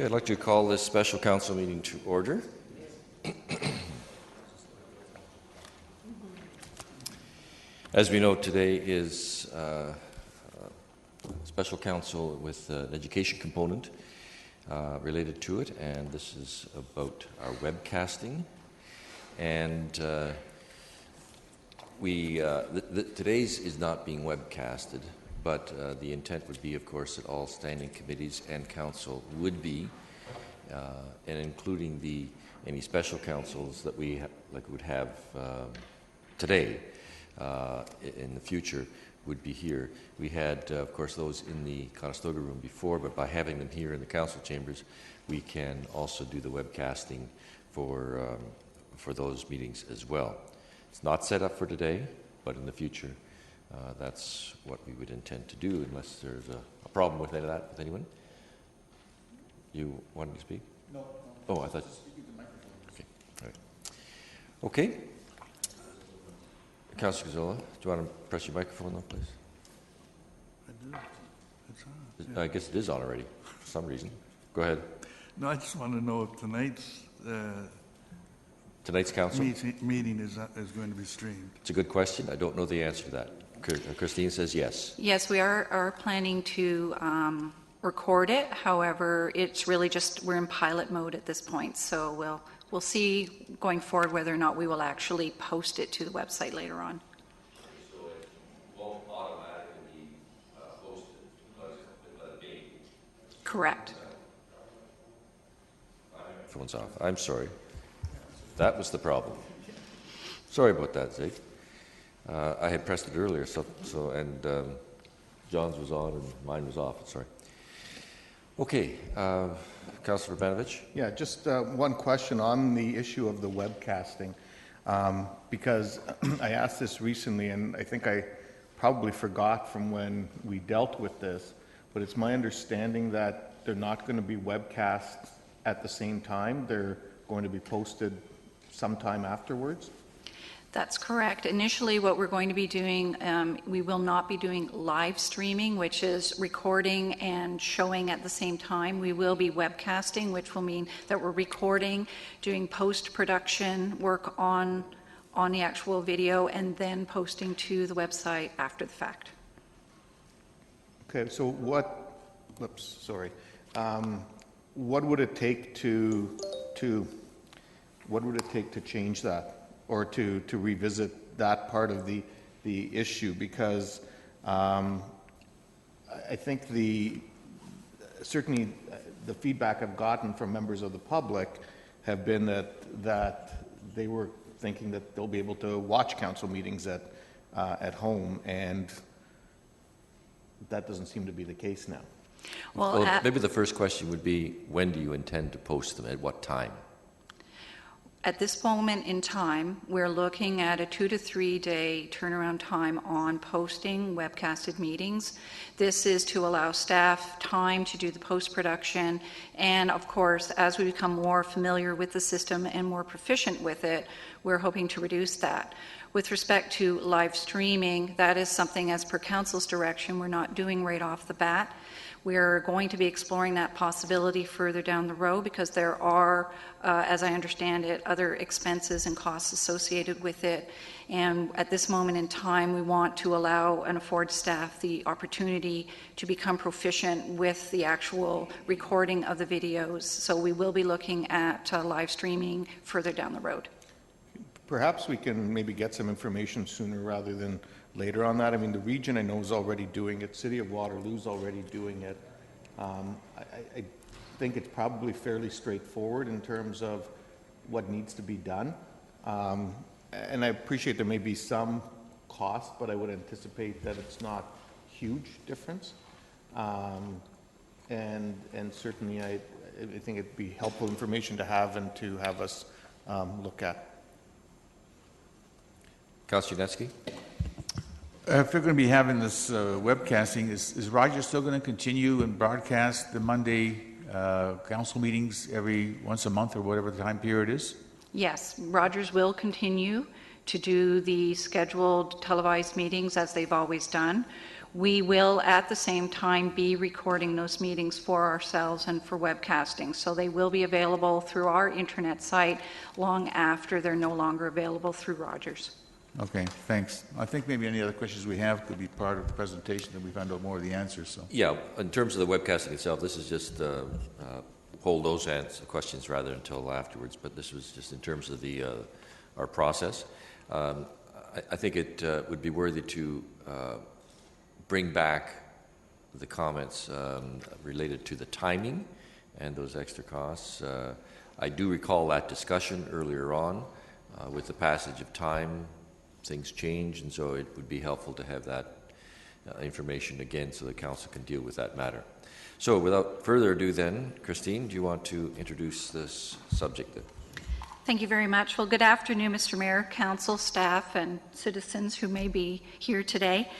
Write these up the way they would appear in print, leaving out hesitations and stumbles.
Okay, I'd like to call this special council meeting to order. As we know, today is special council with an education component related to it, and this is about our webcasting. And today's is not being webcasted, but the intent would be, of course, that all standing committees and council would be, and including any special councils that we would have today in the future would be here. We had, of course, those in the Conestoga room before, but by having them here in the council chambers, we can also do the webcasting for those meetings as well. It's not set up for today, but in the future, that's what we would intend to do, unless there's a problem with any of that with anyone. You wanted to speak? No. Oh, I thought. Speaking to the microphone. Okay. All right. Okay. Councillor Gazzola, do you want to press your microphone, though, please? I do. It's on. I guess it is on already, for some reason. Go ahead. No, I just want to know if tonight's council meeting is going to be streamed. It's a good question. I don't know the answer to that. Christine says yes. Yes, we are planning to record it. However, it's really just we're in pilot mode at this point, so we'll see going forward whether or not we will actually post it to the website later on. So it won't automatically be posted because it be. Correct. Phone's off. I'm sorry. That was the problem. Sorry about that, Zig. I had pressed it earlier, and John's was on and mine was off. Sorry. Okay, Councillor Urbanovich. Yeah, just one question on the issue of the webcasting, because I asked this recently, and I think I probably forgot from when we dealt with this, but it's my understanding that they're not going to be webcast at the same time. They're going to be posted sometime afterwards? That's correct. Initially, what we're going to be doing, we will not be doing live streaming, which is recording and showing at the same time. We will be webcasting, which will mean that we're recording, doing post-production work on the actual video, and then posting to the website after the fact. Okay, so what would it take to change that, or to revisit that part of the issue? Because I think certainly the feedback I've gotten from members of the public have been that they were thinking that they'll be able to watch council meetings at home, and that doesn't seem to be the case now. Well, maybe the first question would be, when do you intend to post them? At what time? At this moment in time, we're looking at a 2 to 3 day turnaround time on posting webcasted meetings. This is to allow staff time to do the post-production, and of course, as we become more familiar with the system and more proficient with it, we're hoping to reduce that. With respect to live streaming, that is something, as per council's direction, we're not doing right off the bat. We're going to be exploring that possibility further down the road, because there are, as I understand it, other expenses and costs associated with it. And at this moment in time, we want to allow and afford staff the opportunity to become proficient with the actual recording of the videos. So we will be looking at live streaming further down the road. Perhaps we can maybe get some information sooner rather than later on that. I mean, the region I know is already doing it. City of Waterloo is already doing it. I think it's probably fairly straightforward in terms of what needs to be done. And I appreciate there may be some cost, but I would anticipate that it's not huge difference. And certainly I think it'd be helpful information to have and to have us look at. Councillor Yunetsky. If you're going to be having this webcasting, is Roger still going to continue and broadcast the Monday council meetings every once a month or whatever the time period is? Yes, Rogers will continue to do the scheduled televised meetings as they've always done. we will at the same time be recording those meetings for ourselves and for webcasting. So they will be available through our internet site long after they're no longer available through Rogers. Okay, thanks. I think maybe any other questions we have could be part of the presentation, that we found out more of the answers, so. Yeah, in terms of the webcasting itself, this is just hold those questions rather until afterwards, but this was just in terms of the our process. I think it would be worthy to bring back the comments related to the timing and those extra costs. I do recall that discussion earlier on. With the passage of time, things change, and so it would be helpful to have that information again so the council can deal with that matter. So without further ado then, Christine, do you want to introduce this subject? Thank you very much. Well, good afternoon, Mr. Mayor, council, staff, and citizens who may be here today.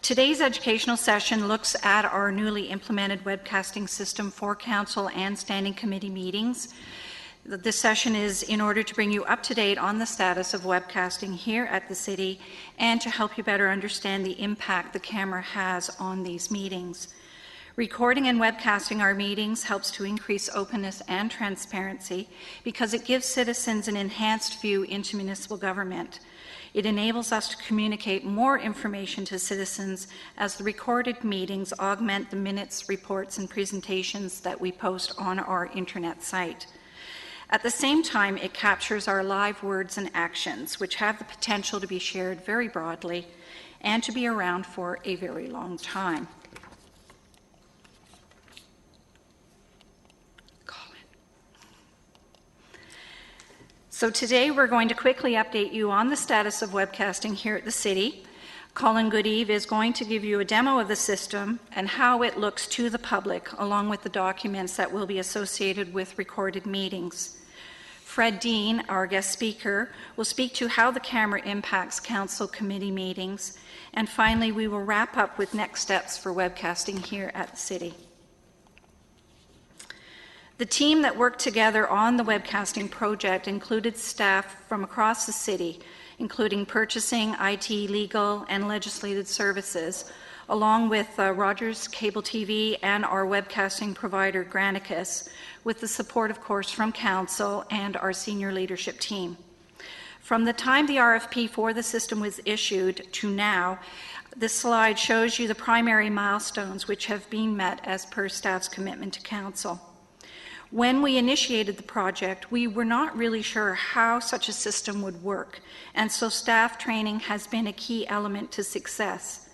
Today's educational session looks at our newly implemented webcasting system for council and standing committee meetings. This session is in order to bring you up to date on the status of webcasting here at the city and to help you better understand the impact the camera has on these meetings. Recording and webcasting our meetings helps to increase openness and transparency because it gives citizens an enhanced view into municipal government. It enables us to communicate more information to citizens as the recorded meetings augment the minutes, reports, and presentations that we post on our internet site. At the same time, it captures our live words and actions, which have the potential to be shared very broadly and to be around for a very long time. So today we're going to quickly update you on the status of webcasting here at the city. Colin Goodeve is going to give you a demo of the system and how it looks to the public, along with the documents that will be associated with recorded meetings. Fred Dean, our guest speaker, will speak to how the camera impacts council committee meetings. And finally, we will wrap up with next steps for webcasting here at the city. The team that worked together on the webcasting project included staff from across the city, including purchasing, IT, legal, and legislative services, along with Rogers Cable TV and our webcasting provider, Granicus, with the support, of course, from council and our senior leadership team. From the time the RFP for the system was issued to now, this slide shows you the primary milestones which have been met as per staff's commitment to council. When we initiated the project, we were not really sure how such a system would work, and so staff training has been a key element to success.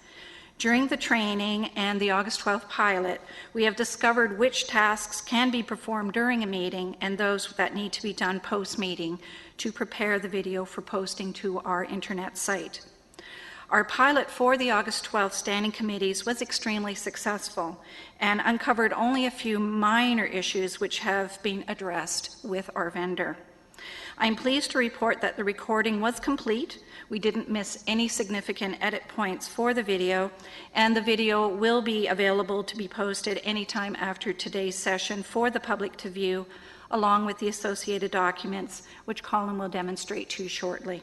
During the training and the August 12th pilot, we have discovered which tasks can be performed during a meeting and those that need to be done post-meeting to prepare the video for posting to our internet site. Our pilot for the August 12th standing committees was extremely successful and uncovered only a few minor issues which have been addressed with our vendor. I'm pleased to report that the recording was complete. We didn't miss any significant edit points for the video, and the video will be available to be posted anytime after today's session for the public to view, along with the associated documents, which Colin will demonstrate to you shortly.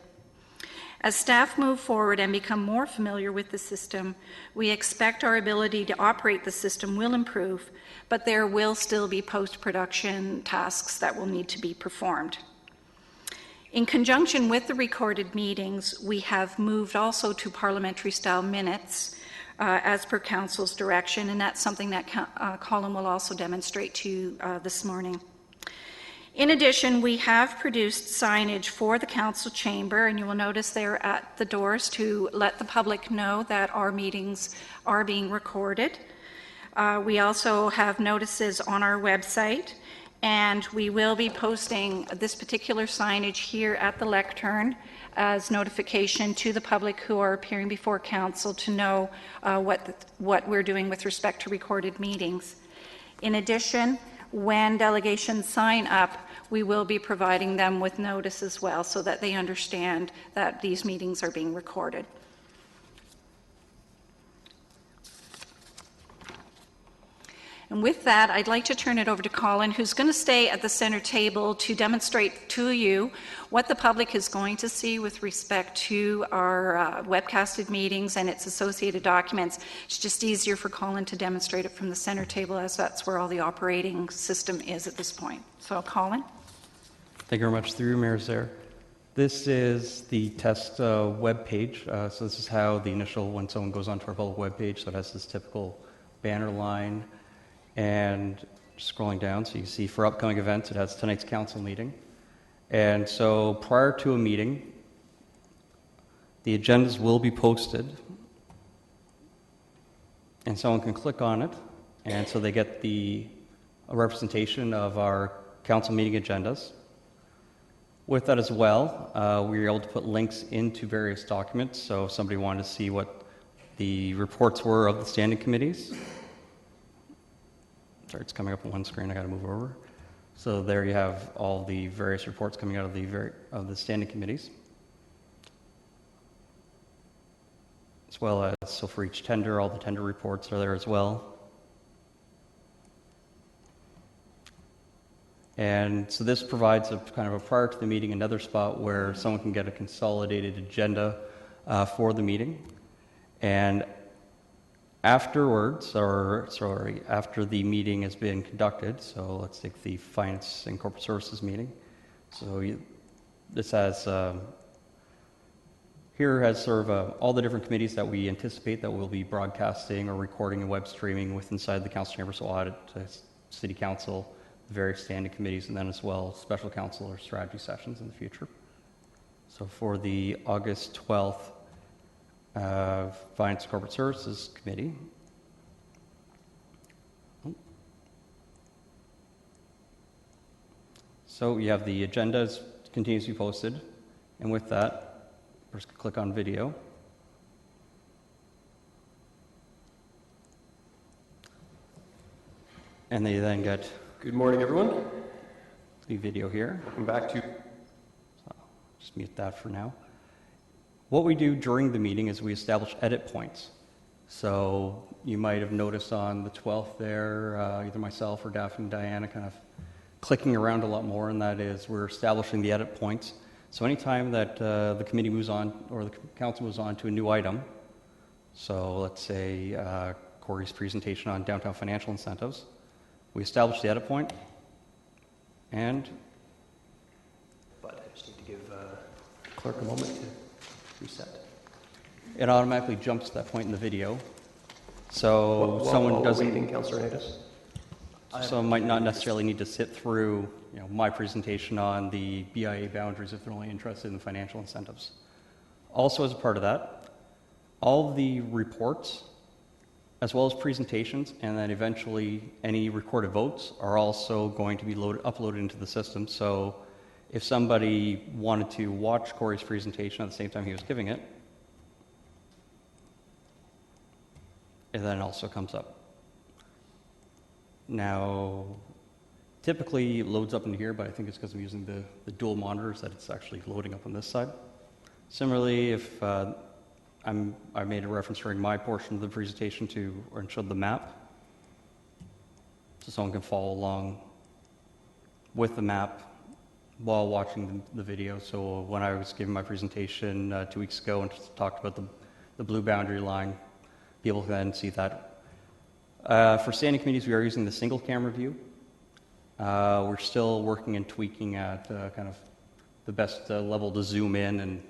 As staff move forward and become more familiar with the system, we expect our ability to operate the system will improve, but there will still be post-production tasks that will need to be performed. In conjunction with the recorded meetings, we have moved also to parliamentary style minutes as per council's direction, and that's something that Colin will also demonstrate to you this morning. In addition, we have produced signage for the council chamber, and you will notice they're at the doors to let the public know that our meetings are being recorded. We also have notices on our website, and we will be posting this particular signage here at the lectern as notification to the public who are appearing before council to know what we're doing with respect to recorded meetings. In addition, when delegations sign up, we will be providing them with notice as well so that they understand that these meetings are being recorded. And with that, I'd like to turn it over to Colin, who's going to stay at the center table to demonstrate to you what the public is going to see with respect to our webcasted meetings and its associated documents. It's just easier for Colin to demonstrate it from the center table, as that's where all the operating system is at this point. So, Colin? Thank you very much. Through Mayor Zaire. This is the test web page. So this is how the initial, when someone goes onto our public web page, so it has this typical banner line. And scrolling down, so you see for upcoming events, it has tonight's council meeting. And so prior to a meeting, the agendas will be posted. And someone can click on it. And so they get a representation of our council meeting agendas. With that as well, we were able to put links into various documents. So if somebody wanted to see what the reports were of the standing committees. Sorry, it's coming up on one screen. I got to move over. So there you have all the various reports coming out of the standing committees, as well as, so for each tender, all the tender reports are there as well. And so this provides a kind of a prior to the meeting, another spot where someone can get a consolidated agenda for the meeting. And afterwards, after the meeting has been conducted, so let's take the Finance and Corporate Services meeting. So this has, here has sort of all the different committees that we anticipate that will be broadcasting or recording and web streaming with inside the council chamber, so audit, city council, the various standing committees, and then as well special council or strategy sessions in the future. So for the August 12th, Finance and Corporate Services Committee. So you have the agendas continues to be posted, and with that, first click on video. And they then get Good morning, everyone. the video here. Welcome back to. So just mute that for now. What we do during the meeting is we establish edit points. So you might have noticed on the 12th there, either myself or Daphne and Diana kind of clicking around a lot more, and that is we're establishing the edit points. So anytime that the committee moves on, or the council moves on to a new item, so let's say Corey's presentation on downtown financial incentives, we establish the edit point, and But I just need to give clerk a moment to reset. it automatically jumps to that point in the video. So someone doesn't. Waiting, Councillor Natus. Someone might not necessarily need to sit through, my presentation on the BIA boundaries if they're only interested in financial incentives. Also, as a part of that, all of the reports, as well as presentations, and then eventually any recorded votes are also going to be uploaded into the system. So if somebody wanted to watch Corey's presentation at the same time he was giving it, it then also comes up. Now, typically it loads up in here, but I think it's because I'm using the dual monitors that it's actually loading up on this side. Similarly, if I made a reference during my portion of the presentation and showed the map, so someone can follow along with the map while watching the video. So when I was giving my presentation 2 weeks ago and talked about the blue boundary line, people can then see that. For standing committees, we are using the single camera view. We're still working and tweaking at kind of the best level to zoom in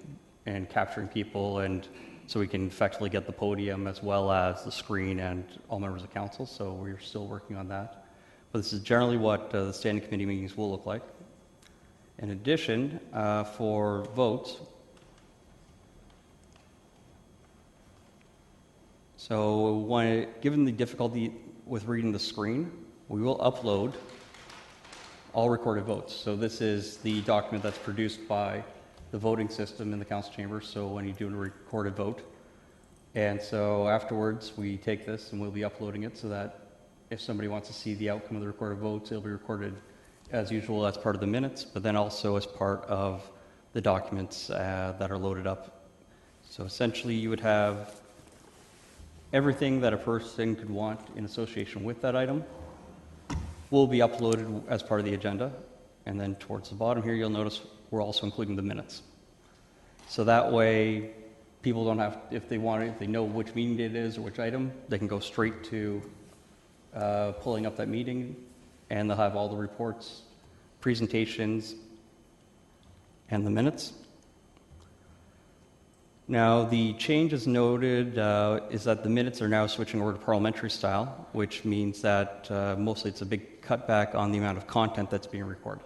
and capturing people, and so we can effectively get the podium as well as the screen and all members of council. So we're still working on that. But this is generally what the standing committee meetings will look like. In addition, for votes, so given the difficulty with reading the screen, we will upload all recorded votes. So this is the document that's produced by the voting system in the council chamber, so when you do a recorded vote. And so afterwards, we take this and we'll be uploading it so that if somebody wants to see the outcome of the recorded votes, it'll be recorded as usual as part of the minutes, but then also as part of the documents that are loaded up. So essentially, you would have everything that a person could want in association with that item will be uploaded as part of the agenda. And then towards the bottom here, you'll notice we're also including the minutes. So that way, people don't have, if they know which meeting it is or which item, they can go straight to pulling up that meeting, and they'll have all the reports, presentations, and the minutes. Now, the change as noted is that the minutes are now switching over to parliamentary style, which means that mostly it's a big cutback on the amount of content that's being recorded.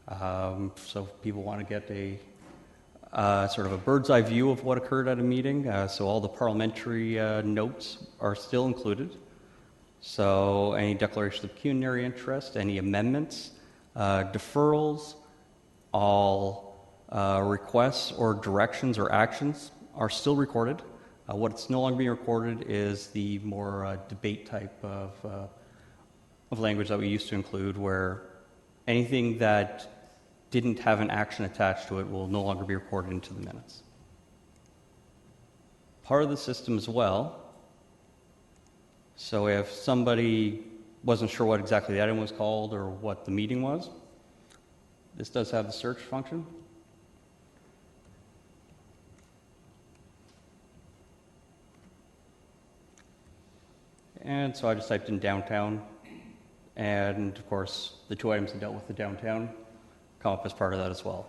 So if people want to get a sort of a bird's eye view of what occurred at a meeting, so all the parliamentary notes are still included. So any declaration of pecuniary interest, any amendments, deferrals, all requests or directions or actions are still recorded. What's no longer being recorded is the more debate type of language that we used to include, where anything that didn't have an action attached to it will no longer be recorded into the minutes. Part of the system as well, so if somebody wasn't sure what exactly the item was called or what the meeting was, this does have the search function. And so I just typed in downtown, and of course the two items that dealt with the downtown come up as part of that as well.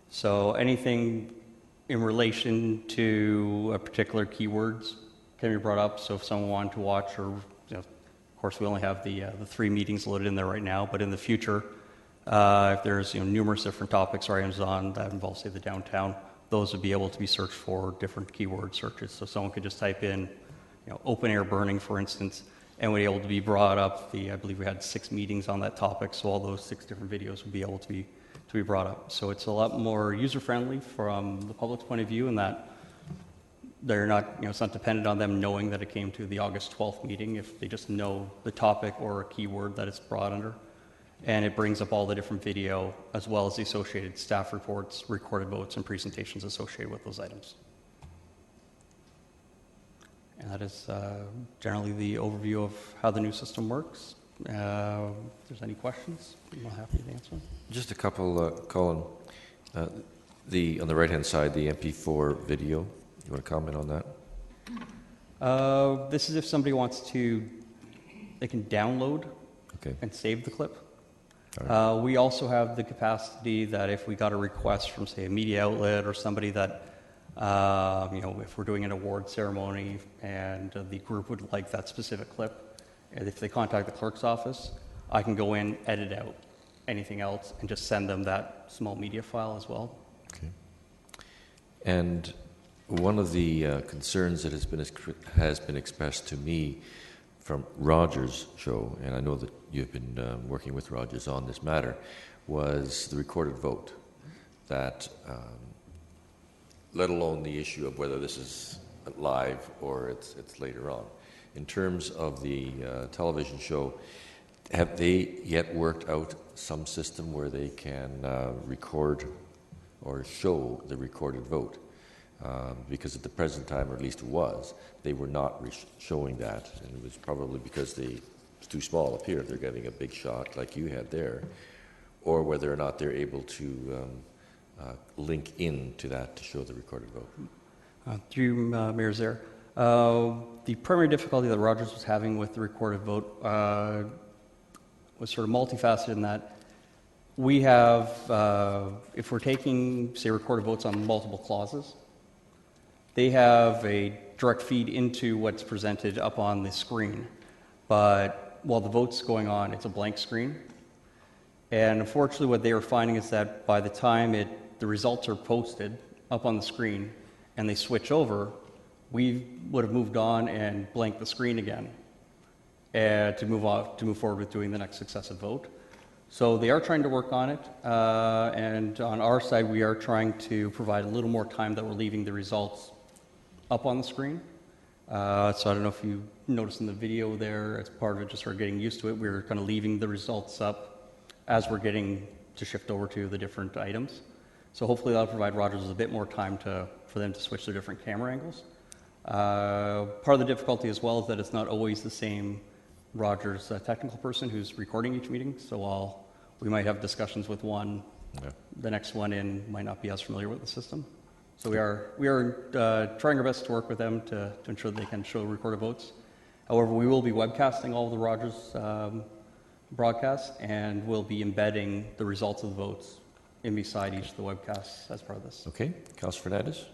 So anything in relation to a particular keywords can be brought up. So if someone wanted to watch, or of course we only have the 3 meetings loaded in there right now, but in the future, if there's numerous different topics or items on that involve, say, the downtown, those would be able to be searched for different keyword searches. So someone could just type in, open air burning, for instance, and would be able to be brought up. I believe we had 6 meetings on that topic, so all those 6 different videos would be able to be brought up. So it's a lot more user-friendly from the public's point of view, in that they're not, it's not dependent on them knowing that it came to the August 12th meeting, if they just know the topic or a keyword that it's brought under. And it brings up all the different video, as well as the associated staff reports, recorded votes, and presentations associated with those items. And that is generally the overview of how the new system works. If there's any questions, I'm happy to answer. Just a couple, Colin. On the right-hand side, the MP4 video. You want to comment on that? This is if somebody wants to, they can download and save the clip. Right. We also have the capacity that if we got a request from, say, a media outlet or somebody that, if we're doing an award ceremony and the group would like that specific clip, and if they contact the clerk's office, I can go in, edit out anything else, and just send them that small media file as well. Okay. And one of the concerns that has been expressed to me from Rogers' show, and I know that you've been working with Rogers on this matter, was the recorded vote. That, let alone the issue of whether this is live or it's later on. In terms of the television show, have they yet worked out some system where they can record or show the recorded vote? Because at the present time, or at least it was, they were not showing that, and it was probably because it's too small up here. They're getting a big shot like you had there, or whether or not they're able to link in to that to show the recorded vote. Through Mayor Zaire, the primary difficulty that Rogers was having with the recorded vote was sort of multifaceted in that we have, if we're taking, say, recorded votes on multiple clauses, they have a direct feed into what's presented up on the screen. But while the vote's going on, it's a blank screen. And unfortunately, what they were finding is that by the time the results are posted up on the screen and they switch over, we would have moved on and blanked the screen again to move forward with doing the next successive vote. So they are trying to work on it, and on our side, we are trying to provide a little more time that we're leaving the results up on the screen. So I don't know if you noticed in the video there, as part of it, just sort of getting used to it, we're kind of leaving the results up as we're getting to shift over to the different items. So hopefully that'll provide Rogers a bit more time for them to switch to different camera angles. Part of the difficulty as well is that it's not always the same Roger's technical person who's recording each meeting. So while we might have discussions with one, Yeah. the next one in might not be as familiar with the system. So we are trying our best to work with them to ensure they can show recorded votes. However, we will be webcasting all of the Rogers broadcasts, and we'll be embedding the results of the votes in beside each of the webcasts as part of this. Okay, Councillor Fernandez?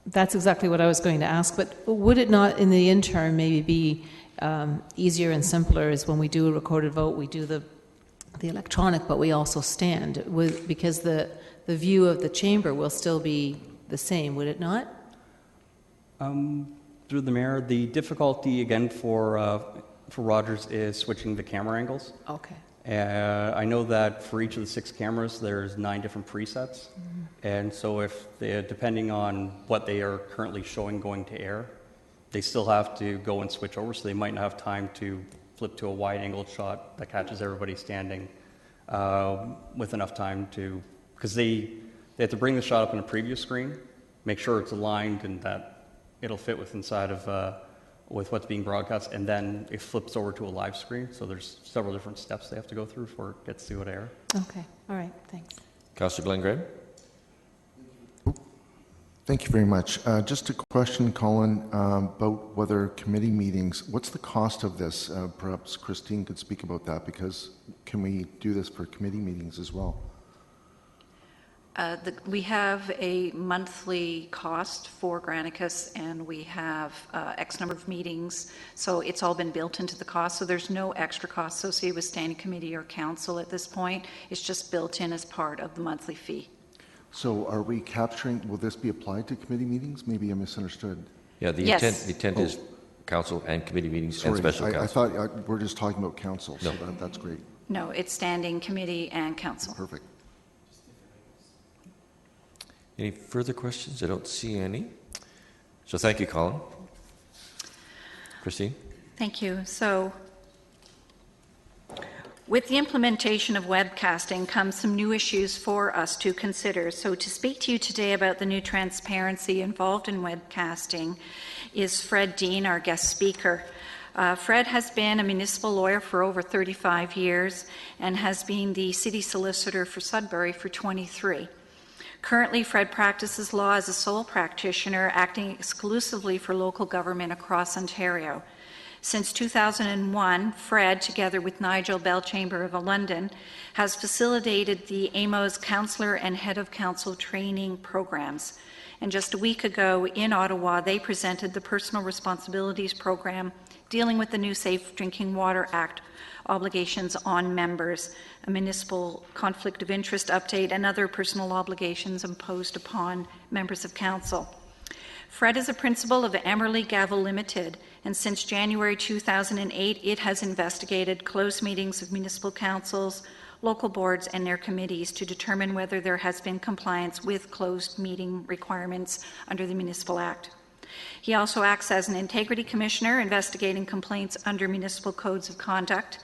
That's exactly what I was going to ask, but would it not, in the interim, maybe be easier and simpler is when we do a recorded vote, we do the electronic, but we also stand, because the view of the chamber will still be the same, would it not? Through the mayor, the difficulty again for Rogers is switching the camera angles. Okay. I know that for each of the 6 cameras, there's 9 different presets. And so if depending on what they are currently showing going to air, they still have to go and switch over, so they might not have time to flip to a wide-angled shot that catches everybody standing with enough time to, because they have to bring the shot up on a preview screen, make sure it's aligned and that it'll fit with inside of with what's being broadcast, and then it flips over to a live screen. So there's several different steps they have to go through before it gets to air. Okay, all right, thanks. Councillor Glenn Graham? Thank you very much. Just a question, Colin, about whether committee meetings, what's the cost of this? Perhaps Christine could speak about that, because can we do this for committee meetings as well? We have a monthly cost for Granicus, and we have X number of meetings, so it's all been built into the cost. So there's no extra cost associated with standing committee or council at this point. It's just built in as part of the monthly fee. So are we capturing, will this be applied to committee meetings? Maybe I misunderstood. Yeah, the Yes. intent is council and committee meetings and Sorry, special I council. thought we're just talking about council, so that's great. No, it's standing committee and council. Perfect. Any further questions? I don't see any. So thank you, Colin. Christine? Thank you. So, with the implementation of webcasting comes some new issues for us to consider. So to speak to you today about the new transparency involved in webcasting is Fred Dean, our guest speaker. Fred has been a municipal lawyer for over 35 years and has been the city solicitor for Sudbury for 23. Currently, Fred practices law as a sole practitioner, acting exclusively for local government across Ontario. Since 2001, Fred, together with Nigel Belchamber of London, has facilitated the AMO's Councillor and Head of Council training programs. And just a week ago in Ottawa, they presented the Personal Responsibilities Program dealing with the new Safe Drinking Water Act obligations on members, a municipal conflict of interest update, and other personal obligations imposed upon members of council. Fred is a principal of Emerly Gavel Limited, and since January 2008, it has investigated closed meetings of municipal councils, local boards, and their committees to determine whether there has been compliance with closed meeting requirements under the Municipal Act. He also acts as an integrity commissioner, investigating complaints under municipal codes of conduct.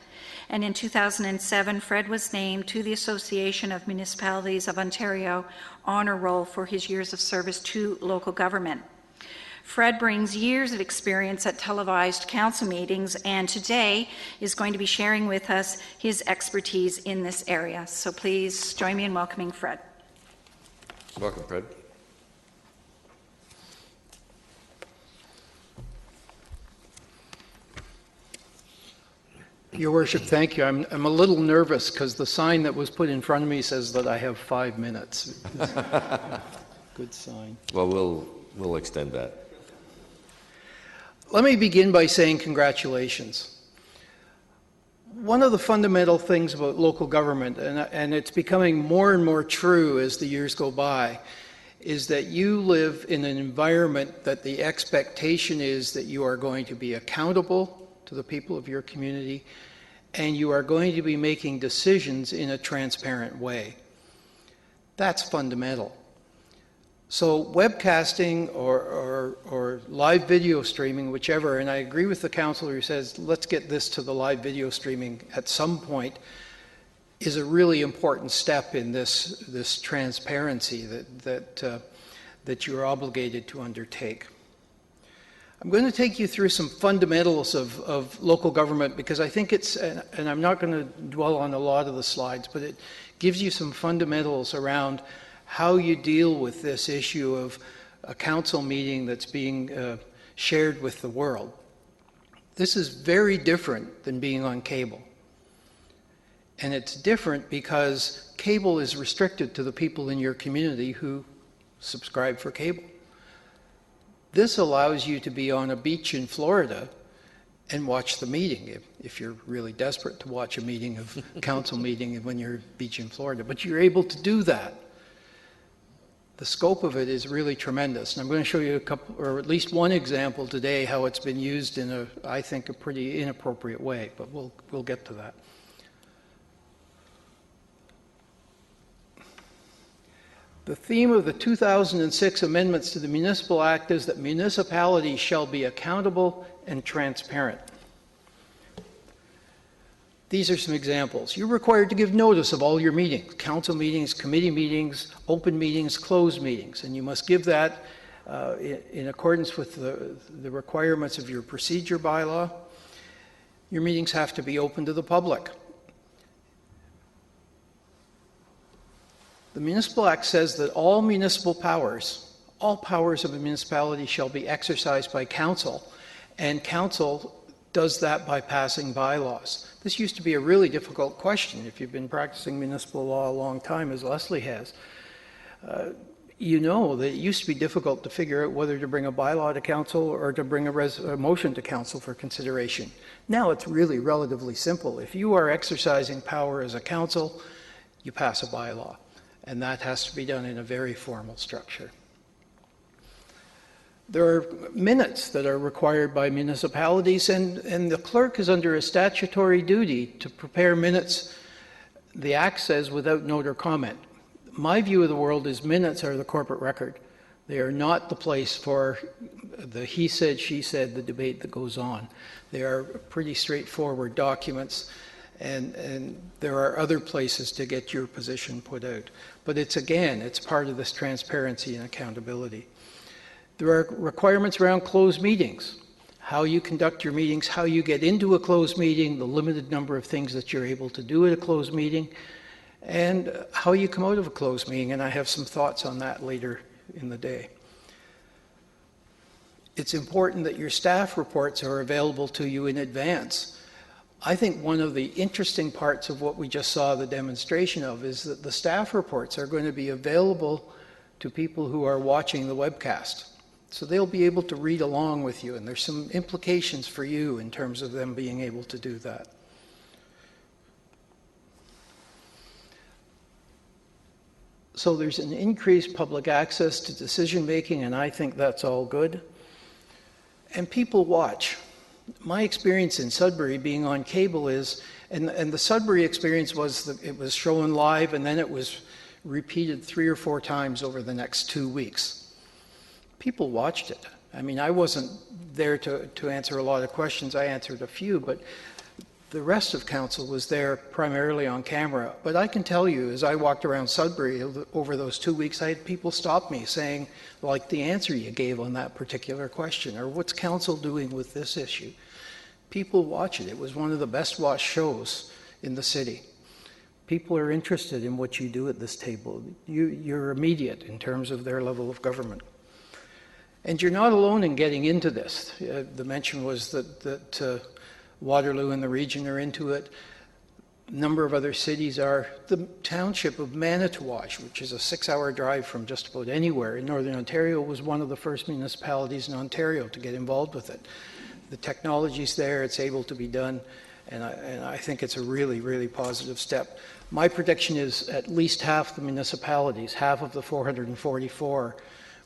And in 2007, Fred was named to the Association of Municipalities of Ontario Honour Roll for his years of service to local government. Fred brings years of experience at televised council meetings, and today is going to be sharing with us his expertise in this area. So please join me in welcoming Fred. Welcome, Fred. Your Worship, thank you. I'm a little nervous because the sign that was put in front of me says that I have 5 minutes. Good sign. Well, we'll extend that. Let me begin by saying congratulations. One of the fundamental things about local government, and it's becoming more and more true as the years go by, is that you live in an environment that the expectation is that you are going to be accountable to the people of your community, and you are going to be making decisions in a transparent way. That's fundamental. So webcasting or live video streaming, whichever, and I agree with the councillor who says, let's get this to the live video streaming at some point, is a really important step in this transparency that you're obligated to undertake. I'm going to take you through some fundamentals of local government because I think it's, and I'm not going to dwell on a lot of the slides, but it gives you some fundamentals around how you deal with this issue of a council meeting that's being shared with the world. This is very different than being on cable. And it's different because cable is restricted to the people in your community who subscribe for cable. This allows you to be on a beach in Florida and watch the meeting if you're really desperate to watch a meeting of council meeting when you're at beach in Florida. But you're able to do that. The scope of it is really tremendous. And I'm going to show you a couple, or at least one example today, how it's been used in a, I think, a pretty inappropriate way, but we'll get to that. The theme of the 2006 amendments to the Municipal Act is that municipalities shall be accountable and transparent. These are some examples. You're required to give notice of all your meetings, council meetings, committee meetings, open meetings, closed meetings, and you must give that in accordance with the requirements of your procedure bylaw. Your meetings have to be open to the public. The Municipal Act says that all municipal powers, all powers of a municipality shall be exercised by council, and council does that by passing bylaws. This used to be a really difficult question if you've been practicing municipal law a long time, as Leslie has. You know that it used to be difficult to figure out whether to bring a bylaw to council or to bring a motion to council for consideration. Now it's really relatively simple. If you are exercising power as a council, you pass a bylaw. And that has to be done in a very formal structure. There are minutes that are required by municipalities, and the clerk is under a statutory duty to prepare minutes, the Act says, without note or comment. My view of the world is minutes are the corporate record. They are not the place for the he said, she said, the debate that goes on. They are pretty straightforward documents. And there are other places to get your position put out. But it's part of this transparency and accountability. There are requirements around closed meetings, how you conduct your meetings, how you get into a closed meeting, the limited number of things that you're able to do at a closed meeting, and how you come out of a closed meeting. And I have some thoughts on that later in the day. It's important that your staff reports are available to you in advance. I think one of the interesting parts of what we just saw the demonstration of is that the staff reports are going to be available to people who are watching the webcast. So they'll be able to read along with you, and there's some implications for you in terms of them being able to do that. So there's an increased public access to decision making, and I think that's all good. And people watch. My experience in Sudbury being on cable is, and the Sudbury experience was that it was shown live and then it was repeated 3 or 4 times over the next 2 weeks. People watched it. I mean, I wasn't there to answer a lot of questions. I answered a few, but the rest of council was there primarily on camera. But I can tell you, as I walked around Sudbury over those 2 weeks, I had people stop me saying, like, the answer you gave on that particular question, or what's council doing with this issue? People watch it. It was one of the best watched shows in the city. People are interested in what you do at this table. You're immediate in terms of their level of government. And you're not alone in getting into this. The mention was that Waterloo and the region are into it. A number of other cities are. The township of Manitowoc, which is a 6-hour drive from just about anywhere in Northern Ontario, was one of the first municipalities in Ontario to get involved with it. The technology's there, it's able to be done, and I think it's a really, really positive step. My prediction is at least half the municipalities, half of the 444,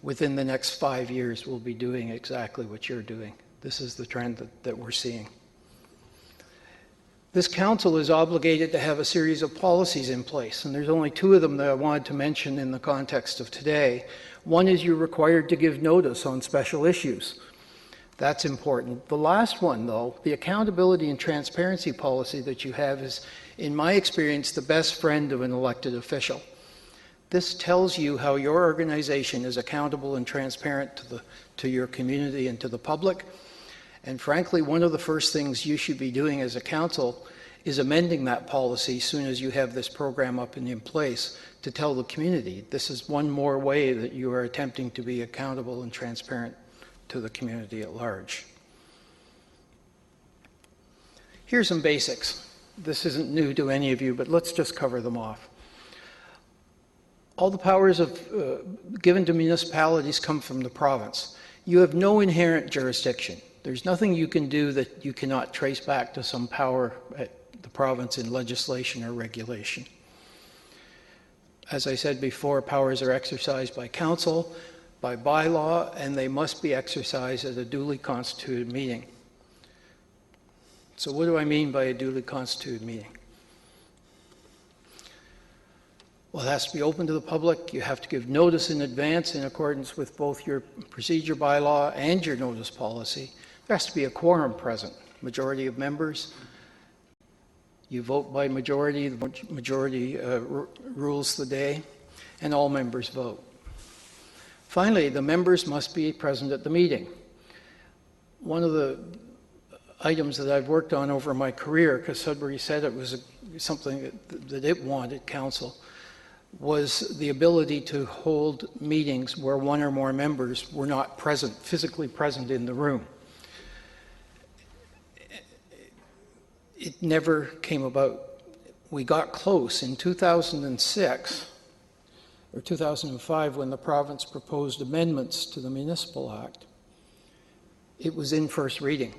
within the next 5 years will be doing exactly what you're doing. This is the trend that we're seeing. This council is obligated to have a series of policies in place, and there's only 2 of them that I wanted to mention in the context of today. One is you're required to give notice on special issues. That's important. The last one, though, the accountability and transparency policy that you have is, in my experience, the best friend of an elected official. This tells you how your organization is accountable and transparent to your community and to the public. And frankly, one of the first things you should be doing as a council is amending that policy as soon as you have this program up and in place to tell the community this is one more way that you are attempting to be accountable and transparent to the community at large. Here's some basics. This isn't new to any of you, but let's just cover them off. All the powers given to municipalities come from the province. You have no inherent jurisdiction. There's nothing you can do that you cannot trace back to some power at the province in legislation or regulation. As I said before, powers are exercised by council, by bylaw, and they must be exercised at a duly constituted meeting. So what do I mean by a duly constituted meeting? Well, it has to be open to the public. You have to give notice in advance in accordance with both your procedure bylaw and your notice policy. There has to be a quorum present, majority of members. You vote by majority, the majority rules the day, and all members vote. Finally, the members must be present at the meeting. One of the items that I've worked on over my career, because Sudbury said it was something that it wanted, council, was the ability to hold meetings where one or more members were not present, physically present in the room. It never came about. We got close in 2006 or 2005 when the province proposed amendments to the Municipal Act. It was in first reading,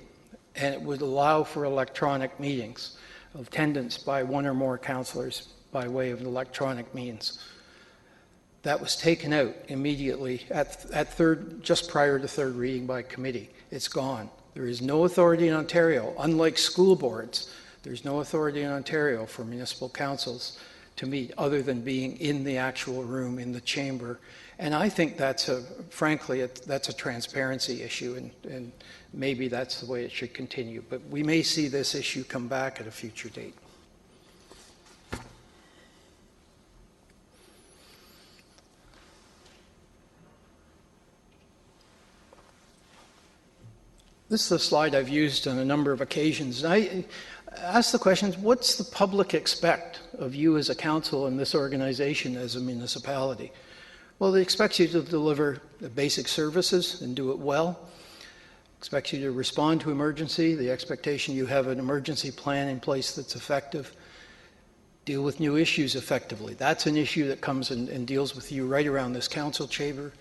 and it would allow for electronic meetings, attendance by one or more councillors by way of electronic means. That was taken out immediately just prior to third reading by committee. It's gone. There is no authority in Ontario, unlike school boards, there's no authority in Ontario for municipal councils to meet other than being in the actual room, in the chamber. And I think that's frankly, that's a transparency issue, and maybe that's the way it should continue. But we may see this issue come back at a future date. This is a slide I've used on a number of occasions. And I ask the questions, what's the public expect of you as a council and this organization as a municipality? Well, they expect you to deliver the basic services and do it well. Expect you to respond to emergency, the expectation you have an emergency plan in place that's effective. Deal with new issues effectively. That's an issue that comes and deals with you right around this council chamber.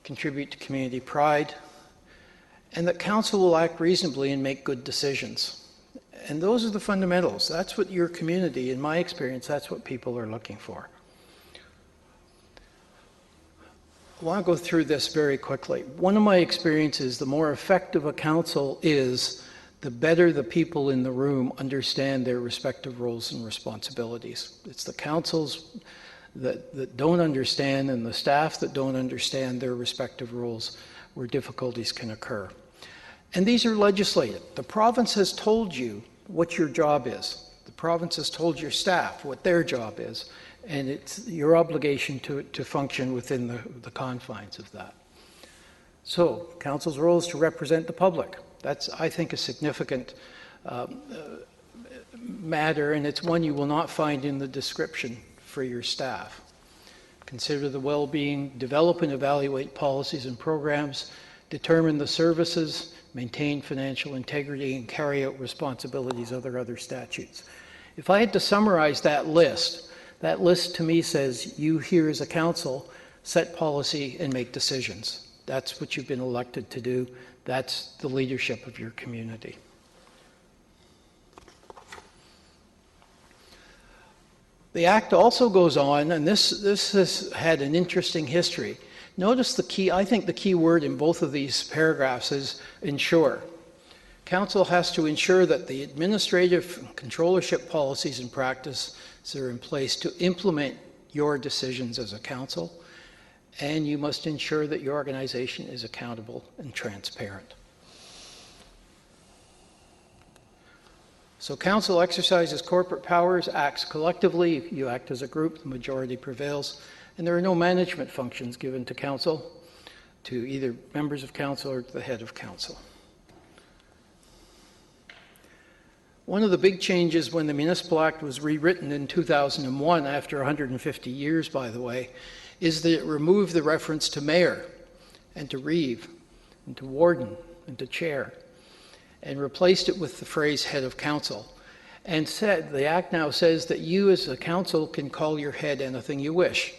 Contribute to community pride. And that council will act reasonably and make good decisions. And those are the fundamentals. That's what your community, in my experience, that's what people are looking for. I want to go through this very quickly. One of my experiences, the more effective a council is, the better the people in the room understand their respective roles and responsibilities. It's the councils that don't understand and the staff that don't understand their respective roles where difficulties can occur. And these are legislated. The province has told you what your job is. The province has told your staff what their job is, and it's your obligation to function within the confines of that. So, council's role is to represent the public. That's, I think, a significant matter, and it's one you will not find in the description for your staff. Consider the well-being, develop and evaluate policies and programs, determine the services, maintain financial integrity, and carry out responsibilities under other statutes. If I had to summarize that list to me says you here as a council set policy and make decisions. That's what you've been elected to do. That's the leadership of your community. The Act also goes on, and this has had an interesting history. Notice the key, I think the key word in both of these paragraphs is ensure. Council has to ensure that the administrative controllership policies and practices are in place to implement your decisions as a council, and you must ensure that your organization is accountable and transparent. So council exercises corporate powers, acts collectively. If you act as a group, the majority prevails. And there are no management functions given to council. to either members of council or to the head of council. One of the big changes when the Municipal Act was rewritten in 2001, after 150 years, by the way, is that it removed the reference to mayor and to reeve and to warden and to chair and replaced it with the phrase head of council. And said, the Act now says that you as a council can call your head anything you wish.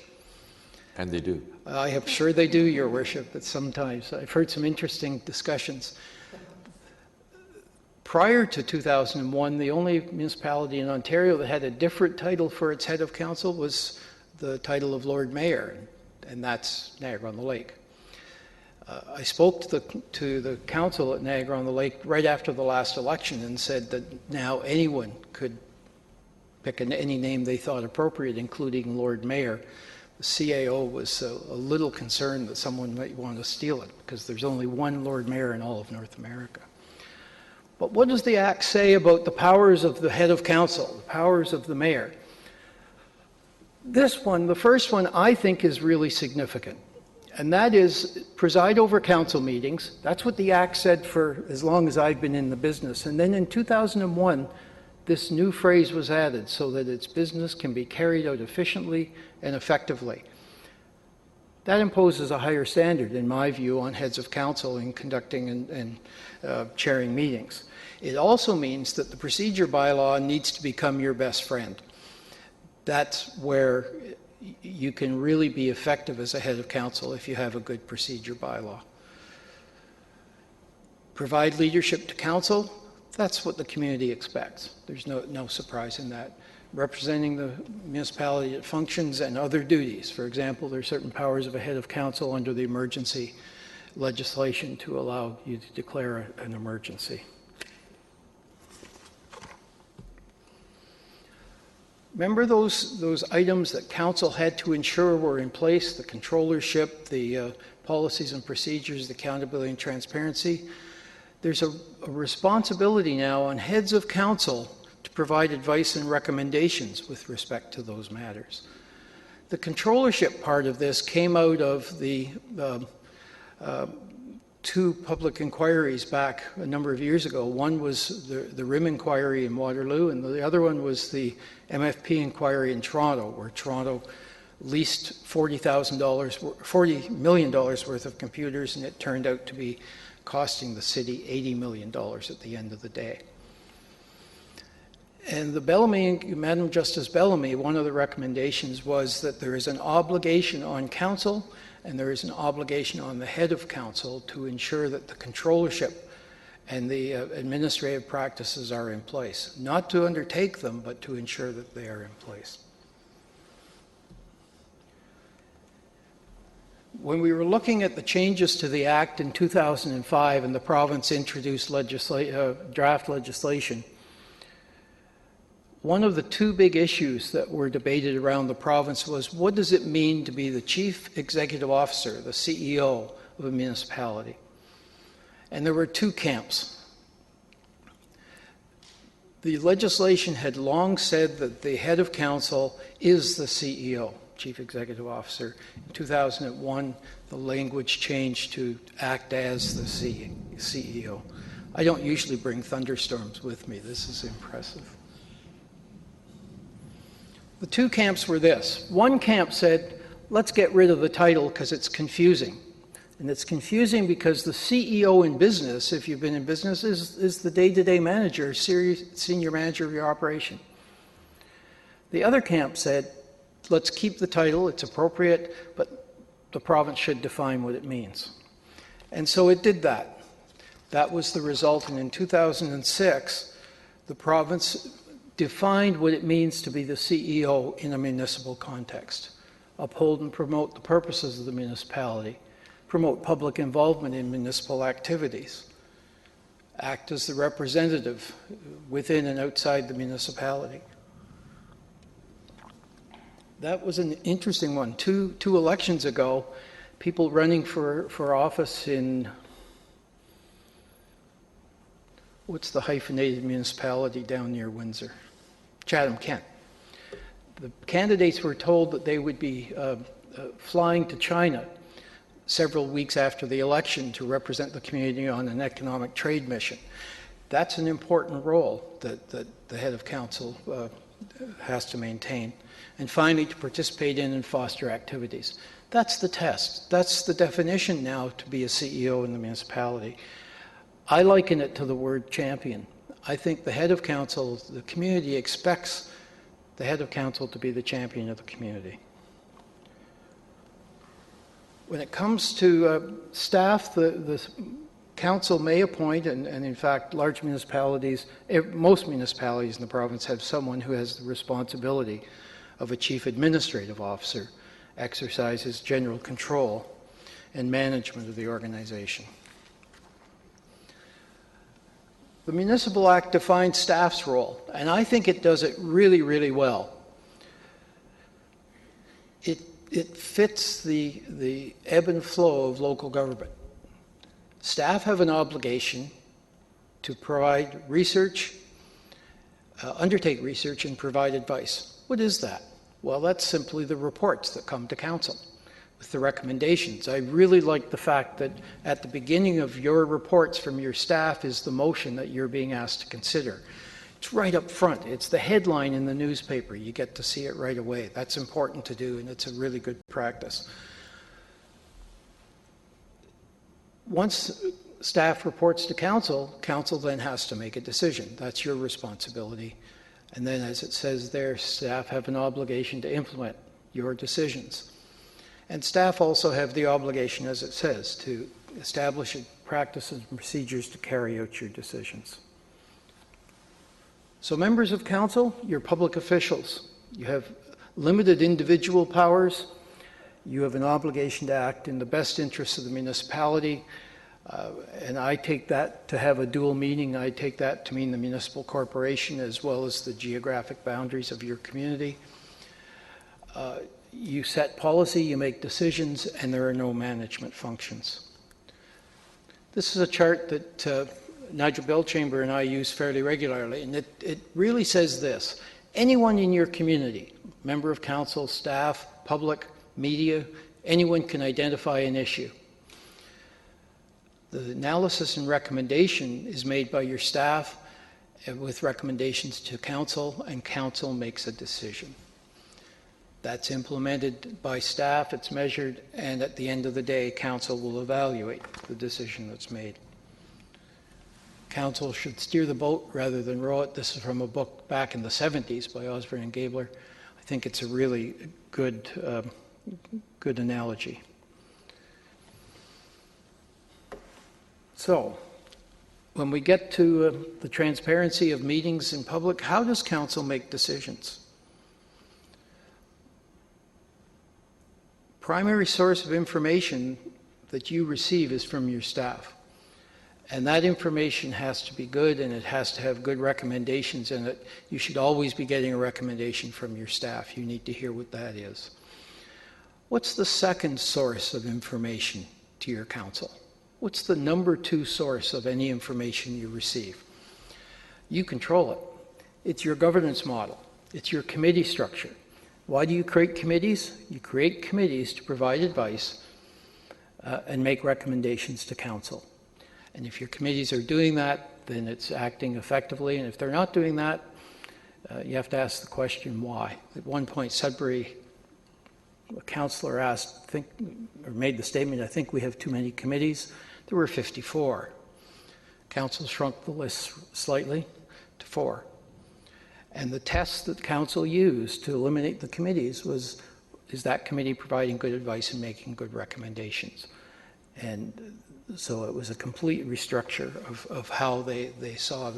And they do. I am sure they do, Your Worship, but sometimes I've heard some interesting discussions. Prior to 2001, the only municipality in Ontario that had a different title for its head of council was the title of Lord Mayor, and that's Niagara-on-the-Lake. I spoke to the council at Niagara-on-the-Lake right after the last election and said that now anyone could pick any name they thought appropriate, including Lord Mayor. The CAO was a little concerned that someone might want to steal it because there's only one Lord Mayor in all of North America. But what does the Act say about the powers of the head of council, the powers of the mayor? This one, the first one, I think is really significant. And that is preside over council meetings. That's what the Act said for as long as I've been in the business. And then in 2001, this new phrase was added so that its business can be carried out efficiently and effectively. That imposes a higher standard, in my view, on heads of council in conducting and chairing meetings. It also means that the procedure bylaw needs to become your best friend. That's where you can really be effective as a head of council if you have a good procedure bylaw. Provide leadership to council, that's what the community expects. There's no surprise in that. Representing the municipality at functions and other duties. For example, there are certain powers of a head of council under the emergency legislation to allow you to declare an emergency. Remember those items that council had to ensure were in place, the controllership, the policies and procedures, the accountability and transparency? There's a responsibility now on heads of council to provide advice and recommendations with respect to those matters. The controllership part of this came out of the two public inquiries back a number of years ago. One was the RIM inquiry in Waterloo, and the other one was the MFP inquiry in Toronto, where Toronto leased $40 million worth of computers, and it turned out to be costing the city $80 million at the end of the day. And the Bellamy, Madam Justice Bellamy, one of the recommendations was that there is an obligation on council and there is an obligation on the head of council to ensure that the controllership and the administrative practices are in place. Not to undertake them, but to ensure that they are in place. When we were looking at the changes to the Act in 2005 and the province introduced draft legislation, one of the two big issues that were debated around the province was, what does it mean to be the chief executive officer, the CEO of a municipality? And there were two camps. The legislation had long said that the head of council is the CEO, chief executive officer. In 2001, the language changed to act as the CEO. I don't usually bring thunderstorms with me. This is impressive. The two camps were this. One camp said, let's get rid of the title because it's confusing. And it's confusing because the CEO in business, if you've been in business, is the day-to-day manager, senior manager of your operation. The other camp said, let's keep the title, it's appropriate, but the province should define what it means. And so it did that. That was the result, and in 2006, the province defined what it means to be the CEO in a municipal context. Uphold and promote the purposes of the municipality. Promote public involvement in municipal activities. Act as the representative within and outside the municipality. That was an interesting one. Two elections ago, people running for office in, what's the hyphenated municipality down near Windsor? Chatham-Kent. The candidates were told that they would be flying to China several weeks after the election to represent the community on an economic trade mission. That's an important role that the head of council has to maintain. And finally, to participate in and foster activities. That's the test. That's the definition now to be a CEO in the municipality. I liken it to the word champion. I think the head of council, the community expects the head of council to be the champion of the community. When it comes to staff, the council may appoint, and in fact large municipalities, most municipalities in the province have someone who has the responsibility of a chief administrative officer, exercises general control and management of the organization. The Municipal Act defines staff's role, and I think it does it really, really well. It fits the ebb and flow of local government. Staff have an obligation to provide research, undertake research, and provide advice. What is that? Well, that's simply the reports that come to council with the recommendations. I really like the fact that at the beginning of your reports from your staff is the motion that you're being asked to consider. It's right up front. It's the headline in the newspaper. You get to see it right away. That's important to do, and it's a really good practice. Once staff reports to council, council then has to make a decision. That's your responsibility. And then, as it says there, staff have an obligation to implement your decisions. And staff also have the obligation, as it says, to establish practices and procedures to carry out your decisions. So members of council, you're public officials. You have limited individual powers. You have an obligation to act in the best interests of the municipality. And I take that to have a dual meaning. I take that to mean the municipal corporation as well as the geographic boundaries of your community. You set policy, you make decisions, and there are no management functions. This is a chart that Nigel Belchamber and I use fairly regularly, and it really says this. Anyone in your community, member of council, staff, public, media, anyone can identify an issue. The analysis and recommendation is made by your staff with recommendations to council, and council makes a decision. That's implemented by staff, it's measured, and at the end of the day, council will evaluate the decision that's made. Council should steer the boat rather than row it. This is from a book back in the 70s by Osborne and Gabler. I think it's a really good analogy. So, when we get to the transparency of meetings in public, how does council make decisions? Primary source of information that you receive is from your staff. And that information has to be good, and it has to have good recommendations in it. You should always be getting a recommendation from your staff. You need to hear what that is. What's the second source of information to your council? What's the number 2 source of any information you receive? You control it. It's your governance model. It's your committee structure. Why do you create committees? You create committees to provide advice and make recommendations to council. And if your committees are doing that, then it's acting effectively. And if they're not doing that, you have to ask the question why. At one point, Sudbury, a councillor asked, made the statement, I think we have too many committees. There were 54. Council shrunk the list slightly to 4. And the test that council used to eliminate the committees was, is that committee providing good advice and making good recommendations? And so it was a complete restructure of how they saw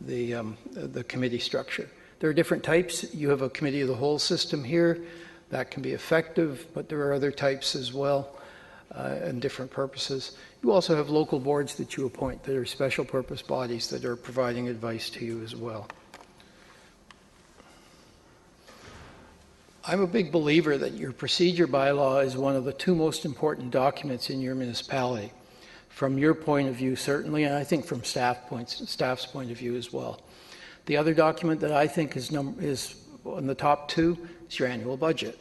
the committee structure. There are different types. You have a committee of the whole system here. That can be effective, but there are other types as well and different purposes. You also have local boards that you appoint that are special purpose bodies that are providing advice to you as well. I'm a big believer that your procedure bylaw is one of the 2 most important documents in your municipality. From your point of view, certainly, and I think from staff's point of view as well. The other document that I think is on the top 2 is your annual budget.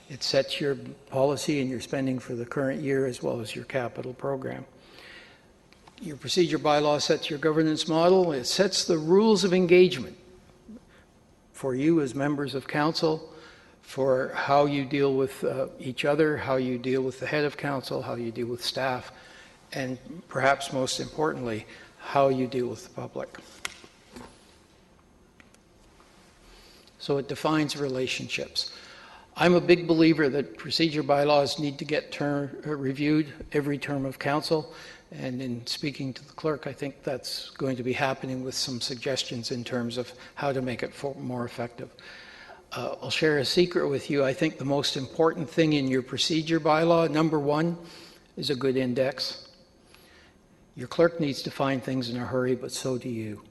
It sets your policy and your spending for the current year as well as your capital program. Your procedure bylaw sets your governance model. It sets the rules of engagement for you as members of council, for how you deal with each other, how you deal with the head of council, how you deal with staff, and perhaps most importantly, how you deal with the public. So it defines relationships. I'm a big believer that procedure bylaws need to get reviewed every term of council. And in speaking to the clerk, I think that's going to be happening with some suggestions in terms of how to make it more effective. I'll share a secret with you. I think the most important thing in your procedure bylaw, number one, is a good index. Your clerk needs to find things in a hurry, but so do you.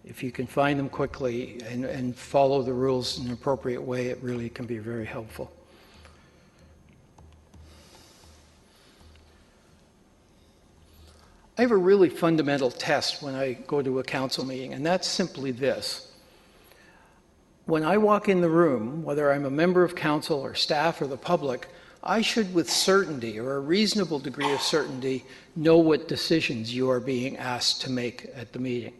If you can find them quickly and follow the rules in an appropriate way, it really can be very helpful. I have a really fundamental test when I go to a council meeting, and that's simply this. When I walk in the room, whether I'm a member of council or staff or the public, I should with certainty, or a reasonable degree of certainty, know what decisions you are being asked to make at the meeting.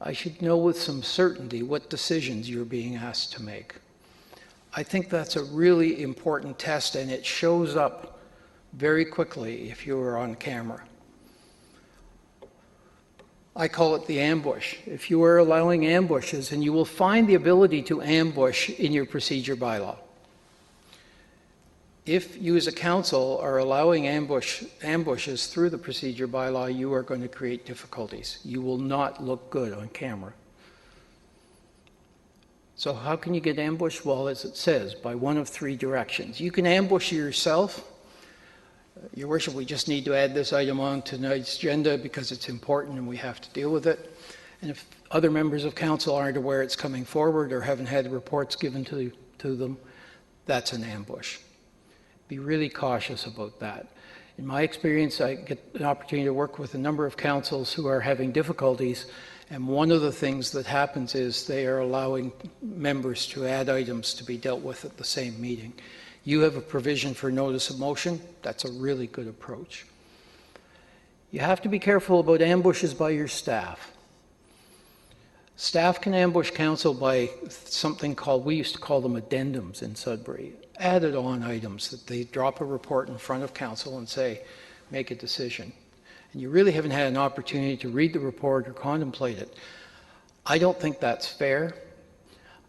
I should know with some certainty what decisions you're being asked to make. I think that's a really important test, and it shows up very quickly if you are on camera. I call it the ambush. If you are allowing ambushes, and you will find the ability to ambush in your procedure bylaw. If you as a council are allowing ambushes through the procedure bylaw, you are going to create difficulties. You will not look good on camera. So how can you get ambushed? Well, as it says, by one of three directions. You can ambush yourself. Your Worship, we just need to add this item on to tonight's agenda because it's important and we have to deal with it. And if other members of council aren't aware it's coming forward or haven't had reports given to them, that's an ambush. Be really cautious about that. In my experience, I get an opportunity to work with a number of councils who are having difficulties, and one of the things that happens is they are allowing members to add items to be dealt with at the same meeting. You have a provision for notice of motion. That's a really good approach. You have to be careful about ambushes by your staff. Staff can ambush council by something called, we used to call them addendums in Sudbury, added on items that they drop a report in front of council and say, make a decision. And you really haven't had an opportunity to read the report or contemplate it. I don't think that's fair.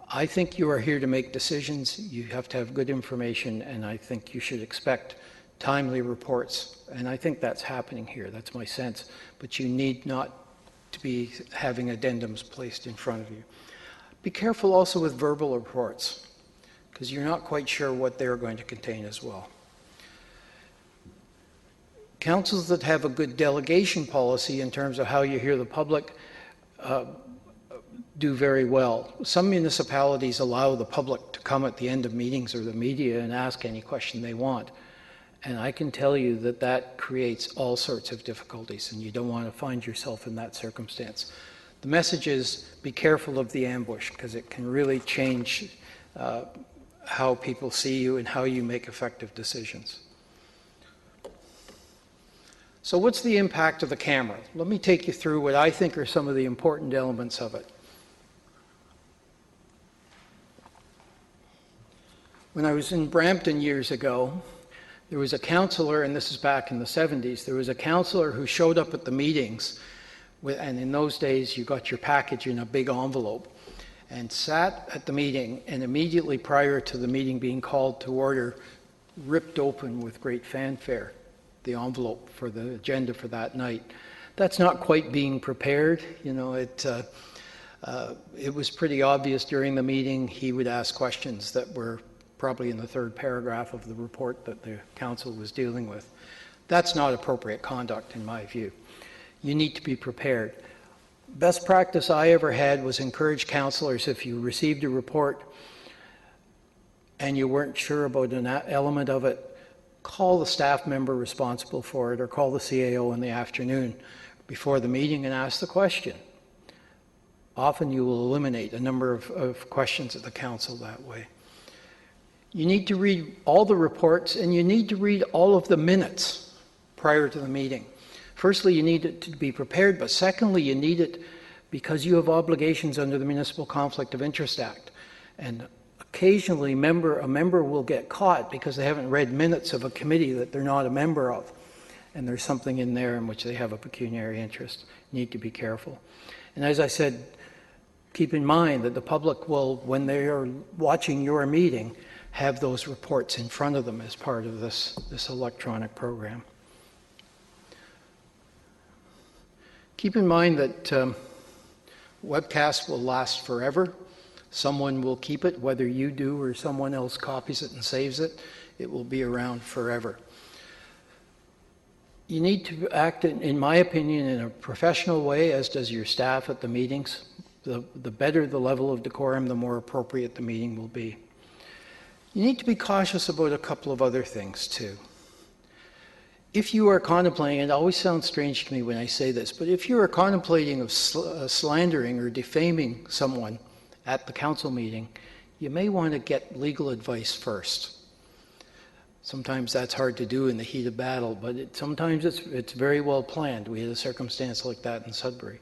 I think you are here to make decisions. You have to have good information, and I think you should expect timely reports. And I think that's happening here. That's my sense. But you need not to be having addendums placed in front of you. Be careful also with verbal reports, because you're not quite sure what they're going to contain as well. Councils that have a good delegation policy in terms of how you hear the public do very well. Some municipalities allow the public to come at the end of meetings or the media and ask any question they want. And I can tell you that that creates all sorts of difficulties, and you don't want to find yourself in that circumstance. The message is be careful of the ambush, because it can really change how people see you and how you make effective decisions. So what's the impact of the camera? Let me take you through what I think are some of the important elements of it. When I was in Brampton years ago, there was a councillor, and this is back in the 70s, there was a councillor who showed up at the meetings, and in those days you got your package in a big envelope, and sat at the meeting, and immediately prior to the meeting being called to order, ripped open with great fanfare the envelope for the agenda for that night. That's not quite being prepared. You know, it was pretty obvious during the meeting. He would ask questions that were probably in the third paragraph of the report that the council was dealing with. That's not appropriate conduct in my view. You need to be prepared. Best practice I ever had was encourage councillors, if you received a report and you weren't sure about an element of it, call the staff member responsible for it or call the CAO in the afternoon before the meeting and ask the question. Often you will eliminate a number of questions at the council that way. You need to read all the reports, and you need to read all of the minutes prior to the meeting. Firstly, you need it to be prepared, but secondly, you need it because you have obligations under the Municipal Conflict of Interest Act. And occasionally, a member will get caught because they haven't read minutes of a committee that they're not a member of. And there's something in there in which they have a pecuniary interest. You need to be careful. And as I said, keep in mind that the public will, when they are watching your meeting, have those reports in front of them as part of this electronic program. Keep in mind that webcasts will last forever. Someone will keep it, whether you do or someone else copies it and saves it. It will be around forever. You need to act, in my opinion, in a professional way, as does your staff at the meetings. The better the level of decorum, the more appropriate the meeting will be. You need to be cautious about a couple of other things, too. If you are contemplating, and it always sounds strange to me when I say this, but if you are contemplating of slandering or defaming someone at the council meeting, you may want to get legal advice first. Sometimes that's hard to do in the heat of battle, but sometimes it's very well planned. We had a circumstance like that in Sudbury.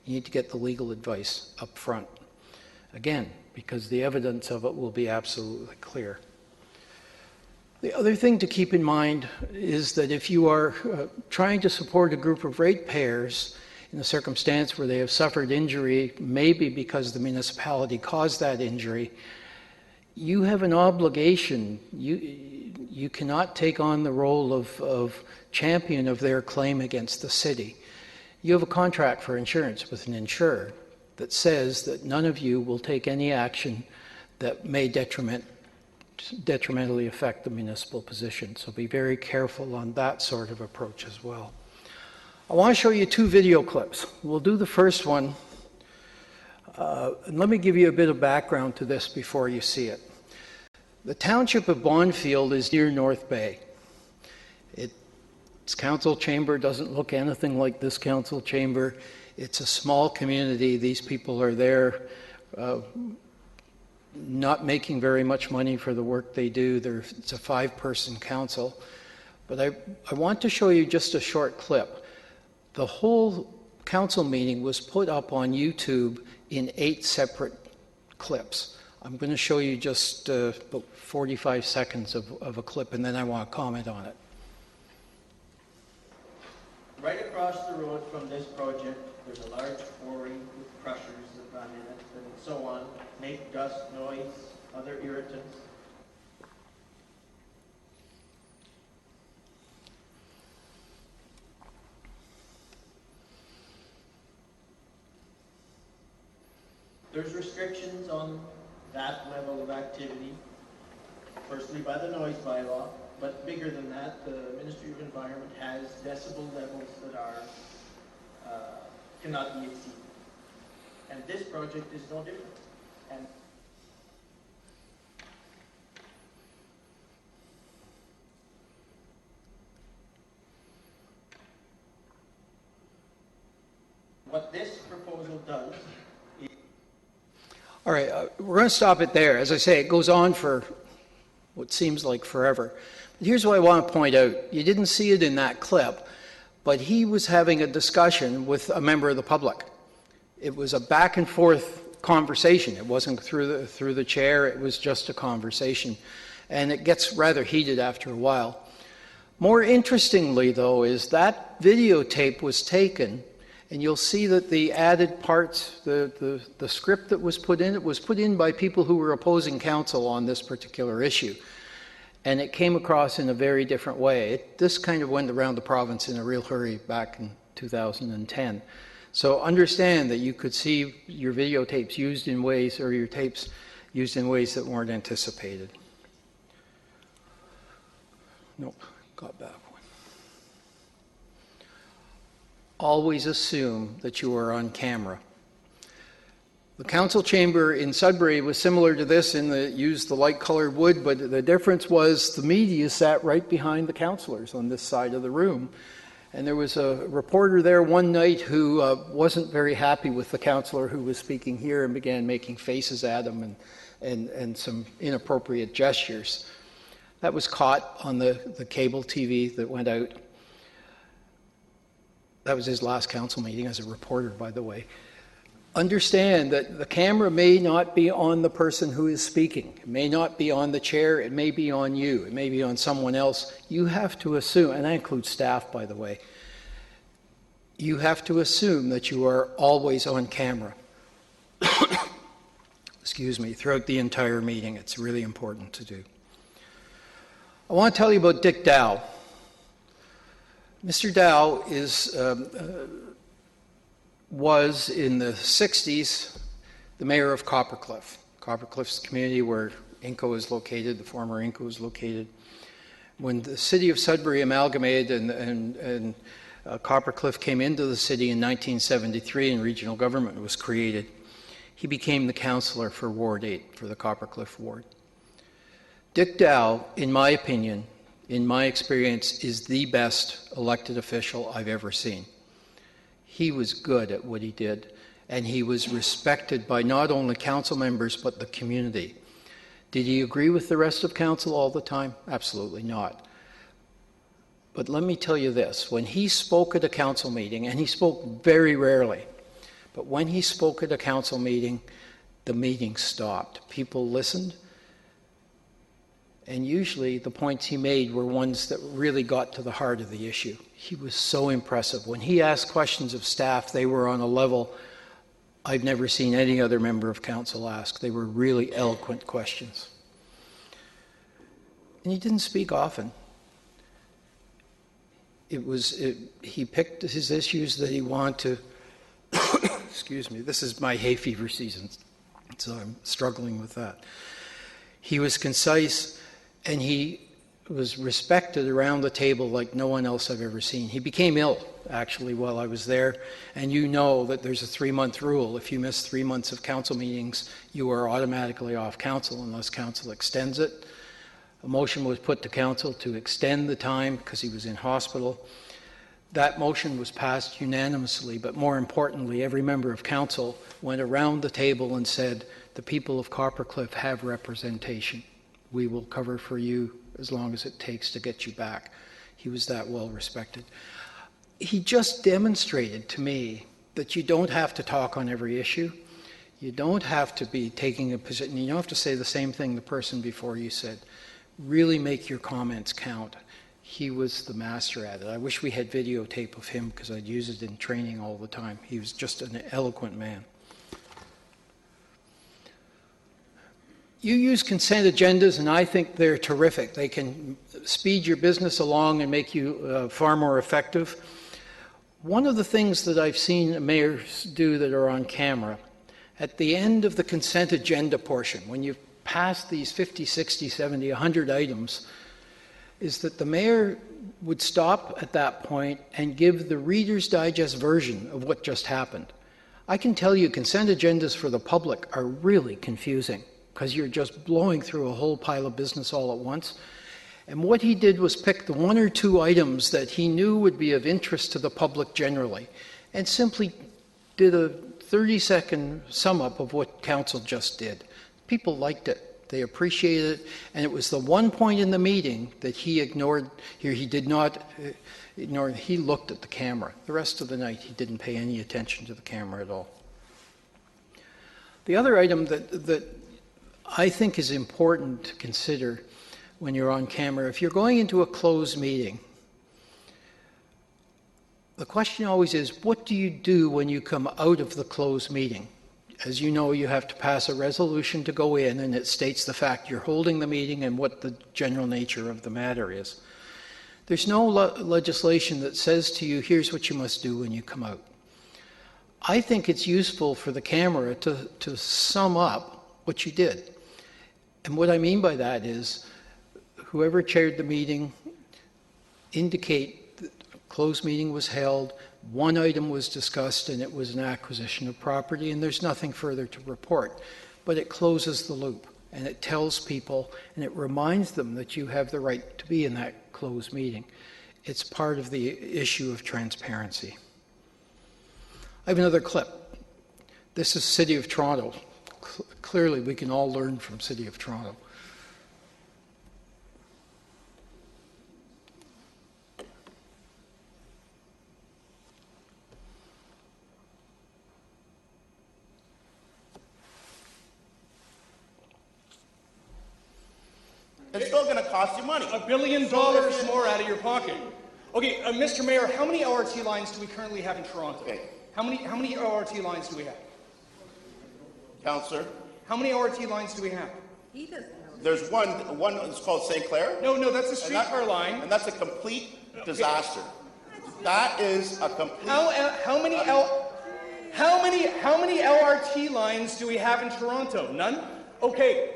You need to get the legal advice up front. Again, because the evidence of it will be absolutely clear. The other thing to keep in mind is that if you are trying to support a group of ratepayers in a circumstance where they have suffered injury, maybe because the municipality caused that injury, you have an obligation. You cannot take on the role of champion of their claim against the city. You have a contract for insurance with an insurer that says that none of you will take any action that may detrimentally affect the municipal position. So be very careful on that sort of approach as well. I want to show you two video clips. We'll do the first one. And let me give you a bit of background to this before you see it. The township of Bonfield is near North Bay. Its council chamber doesn't look anything like this council chamber. It's a small community. These people are there not making very much money for the work they do. It's a 5-person council. But I want to show you just a short clip. The whole council meeting was put up on YouTube in 8 separate clips. I'm going to show you just about 45 seconds of a clip, and then I want to comment on it. Right across the road from this project, there's a large quarry with crushers that run in it and so on, make dust, noise, other irritants. There's restrictions on that level of activity, firstly by the noise bylaw, but bigger than that, the Ministry of Environment has decibel levels that are cannot be exceeded. And this project is no different. And what this proposal does is... All right, we're going to stop it there. As I say, it goes on for what seems like forever. But here's what I want to point out. You didn't see it in that clip, but he was having a discussion with a member of the public. It was a back and forth conversation. It wasn't through the chair. It was just a conversation. And it gets rather heated after a while. More interestingly, though, is that videotape was taken, and you'll see that the added parts, the script that was put in, it was put in by people who were opposing council on this particular issue. And it came across in a very different way. This kind of went around the province in a real hurry back in 2010. So understand that you could see your videotapes used in ways, or your tapes used in ways that weren't anticipated. Nope, got back one. Always assume that you are on camera. The council chamber in Sudbury was similar to this in that it used the light-colored wood, but the difference was the media sat right behind the councillors on this side of the room. And there was a reporter there one night who wasn't very happy with the councillor who was speaking here and began making faces at him and some inappropriate gestures. That was caught on the cable TV that went out. That was his last council meeting as a reporter, by the way. Understand that the camera may not be on the person who is speaking. It may not be on the chair. It may be on you. It may be on someone else. You have to assume, and that includes staff, by the way, you have to assume that you are always on camera. Excuse me, throughout the entire meeting. It's really important to do. I want to tell you about Dick Dow. Mr. Dow was in the 60s the mayor of Coppercliff. Coppercliff's the community where Inco is located, the former Inco is located. When the city of Sudbury amalgamated and Coppercliff came into the city in 1973 and regional government was created, he became the councillor for Ward 8, for the Coppercliff ward. Dick Dow, in my opinion, in my experience, is the best elected official I've ever seen. He was good at what he did, and he was respected by not only council members, but the community. Did he agree with the rest of council all the time? Absolutely not. But let me tell you this, when he spoke at a council meeting, and he spoke very rarely, but when he spoke at a council meeting, the meeting stopped. People listened, and usually the points he made were ones that really got to the heart of the issue. He was so impressive. When he asked questions of staff, they were on a level I've never seen any other member of council ask. They were really eloquent questions. And he didn't speak often. He picked his issues that he wanted to, excuse me, this is my hay fever season, so I'm struggling with that. He was concise, and he was respected around the table like no one else I've ever seen. He became ill, actually, while I was there, and you know that there's a 3-month rule. If you miss 3 months of council meetings, you are automatically off council unless council extends it. A motion was put to council to extend the time because he was in hospital. That motion was passed unanimously, but more importantly, every member of council went around the table and said, the people of Coppercliff have representation. We will cover for you as long as it takes to get you back. He was that well respected. He just demonstrated to me that you don't have to talk on every issue. You don't have to be taking a position. You don't have to say the same thing the person before you said. Really make your comments count. He was the master at it. I wish we had videotape of him because I'd use it in training all the time. He was just an eloquent man. You use consent agendas, and I think they're terrific. They can speed your business along and make you far more effective. One of the things that I've seen mayors do that are on camera, at the end of the consent agenda portion, when you've passed these 50, 60, 70, 100 items, is that the mayor would stop at that point and give the Reader's Digest version of what just happened. I can tell you consent agendas for the public are really confusing, because you're just blowing through a whole pile of business all at once. And what he did was pick the 1 or 2 items that he knew would be of interest to the public generally, and simply did a 30-second sum-up of what council just did. People liked it. They appreciated it, and it was the one point in the meeting that he ignored. Here, he did not ignore, he looked at the camera. The rest of the night, he didn't pay any attention to the camera at all. The other item that I think is important to consider when you're on camera, if you're going into a closed meeting, the question always is, what do you do when you come out of the closed meeting? As you know, you have to pass a resolution to go in, and it states the fact you're holding the meeting and what the general nature of the matter is. There's no legislation that says to you, here's what you must do when you come out. I think it's useful for the camera to sum up what you did. And what I mean by that is, whoever chaired the meeting indicate that a closed meeting was held, one item was discussed, and it was an acquisition of property, and there's nothing further to report. But it closes the loop, and it tells people, and it reminds them that you have the right to be in that closed meeting. It's part of the issue of transparency. I have another clip. This is City of Toronto. Clearly, we can all learn from City of Toronto. It's still going to cost you money. $1 billion more out of your pocket. Okay, Mr. Mayor, how many LRT lines do we currently have in Toronto? Okay. How many LRT lines do we have? Councillor, How many LRT lines do we have? there's one that's called St. Clair. No, that's a streetcar line. And that's a complete disaster. That is a complete... How many LRT lines do we have in Toronto? None? Okay.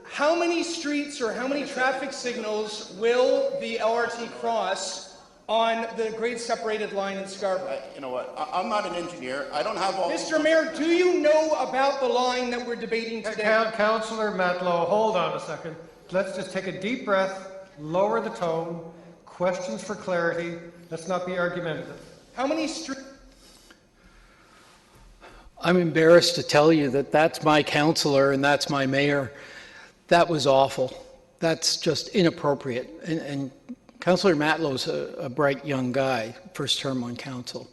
How many streets or how many traffic signals will the LRT cross on the grade separated line in Scarborough? You know what? I'm not an engineer. I don't have all... Mr. Mayor, do you know about the line that we're debating today? Councillor Matlow, hold on a second. Let's just take a deep breath, lower the tone, questions for clarity. Let's not be argumentative. How many streets? I'm embarrassed to tell you that that's my councillor and that's my mayor. That was awful. That's just inappropriate. And Councillor Matlow's a bright young guy, first term on council.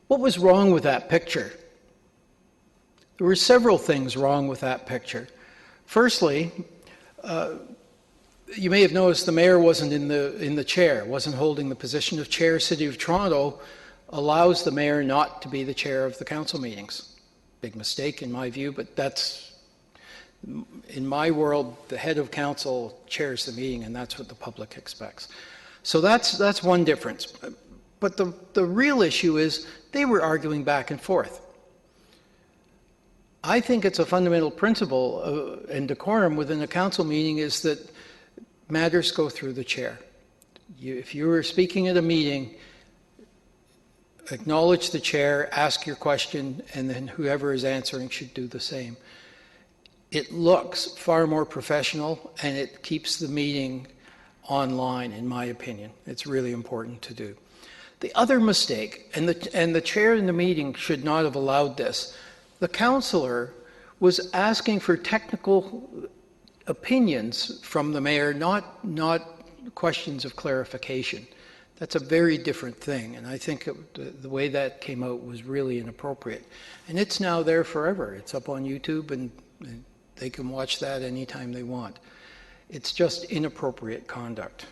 What was wrong with that picture? There were several things wrong with that picture. Firstly, you may have noticed the mayor wasn't in the chair, wasn't holding the position of chair. City of Toronto allows the mayor not to be the chair of the council meetings. Big mistake in my view, but that's... In my world, the head of council chairs the meeting, and that's what the public expects. So that's one difference. But the real issue is they were arguing back and forth. I think it's a fundamental principle and decorum within a council meeting is that matters go through the chair. If you were speaking at a meeting, acknowledge the chair, ask your question, and then whoever is answering should do the same. It looks far more professional, and it keeps the meeting online, in my opinion. It's really important to do. The other mistake, and the chair in the meeting should not have allowed this, the councillor was asking for technical opinions from the mayor, not questions of clarification. That's a very different thing, and I think the way that came out was really inappropriate. And it's now there forever. It's up on YouTube, and they can watch that anytime they want. It's just inappropriate conduct.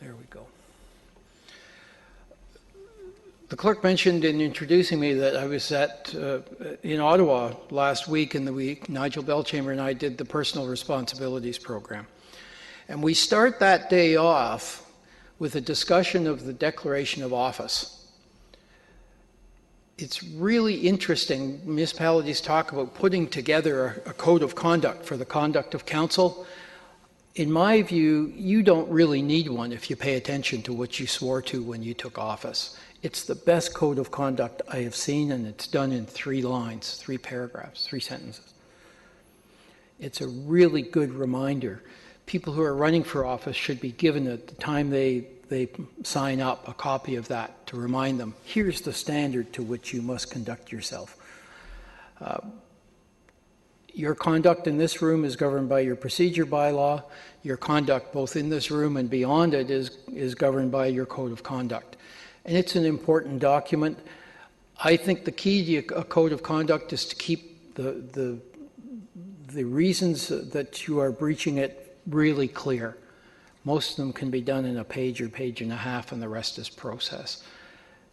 There we go. The clerk mentioned in introducing me that I was in Ottawa last week in the week. Nigel Belchamber and I did the Personal Responsibilities Program. And we start that day off with a discussion of the Declaration of Office. It's really interesting. Municipalities talk about putting together a code of conduct for the conduct of council. In my view, you don't really need one if you pay attention to what you swore to when you took office. It's the best code of conduct I have seen, and it's done in 3 lines, 3 paragraphs, 3 sentences. It's a really good reminder. People who are running for office should be given at the time they sign up a copy of that to remind them, here's the standard to which you must conduct yourself. Your conduct in this room is governed by your procedure bylaw. Your conduct both in this room and beyond it is governed by your code of conduct. And it's an important document. I think the key to a code of conduct is to keep the reasons that you are breaching it really clear. Most of them can be done in a page or page and a half, and the rest is process.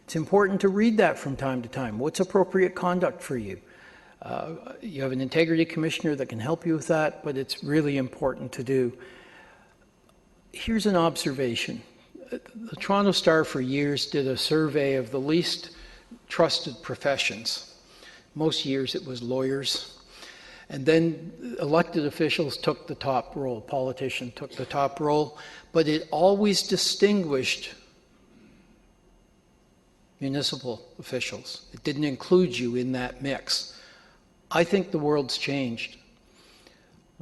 It's important to read that from time to time. What's appropriate conduct for you? You have an integrity commissioner that can help you with that, but it's really important to do. Here's an observation. The Toronto Star for years did a survey of the least trusted professions. Most years it was lawyers. And then elected officials took the top role, politicians took the top role, but it always distinguished municipal officials. It didn't include you in that mix. I think the world's changed.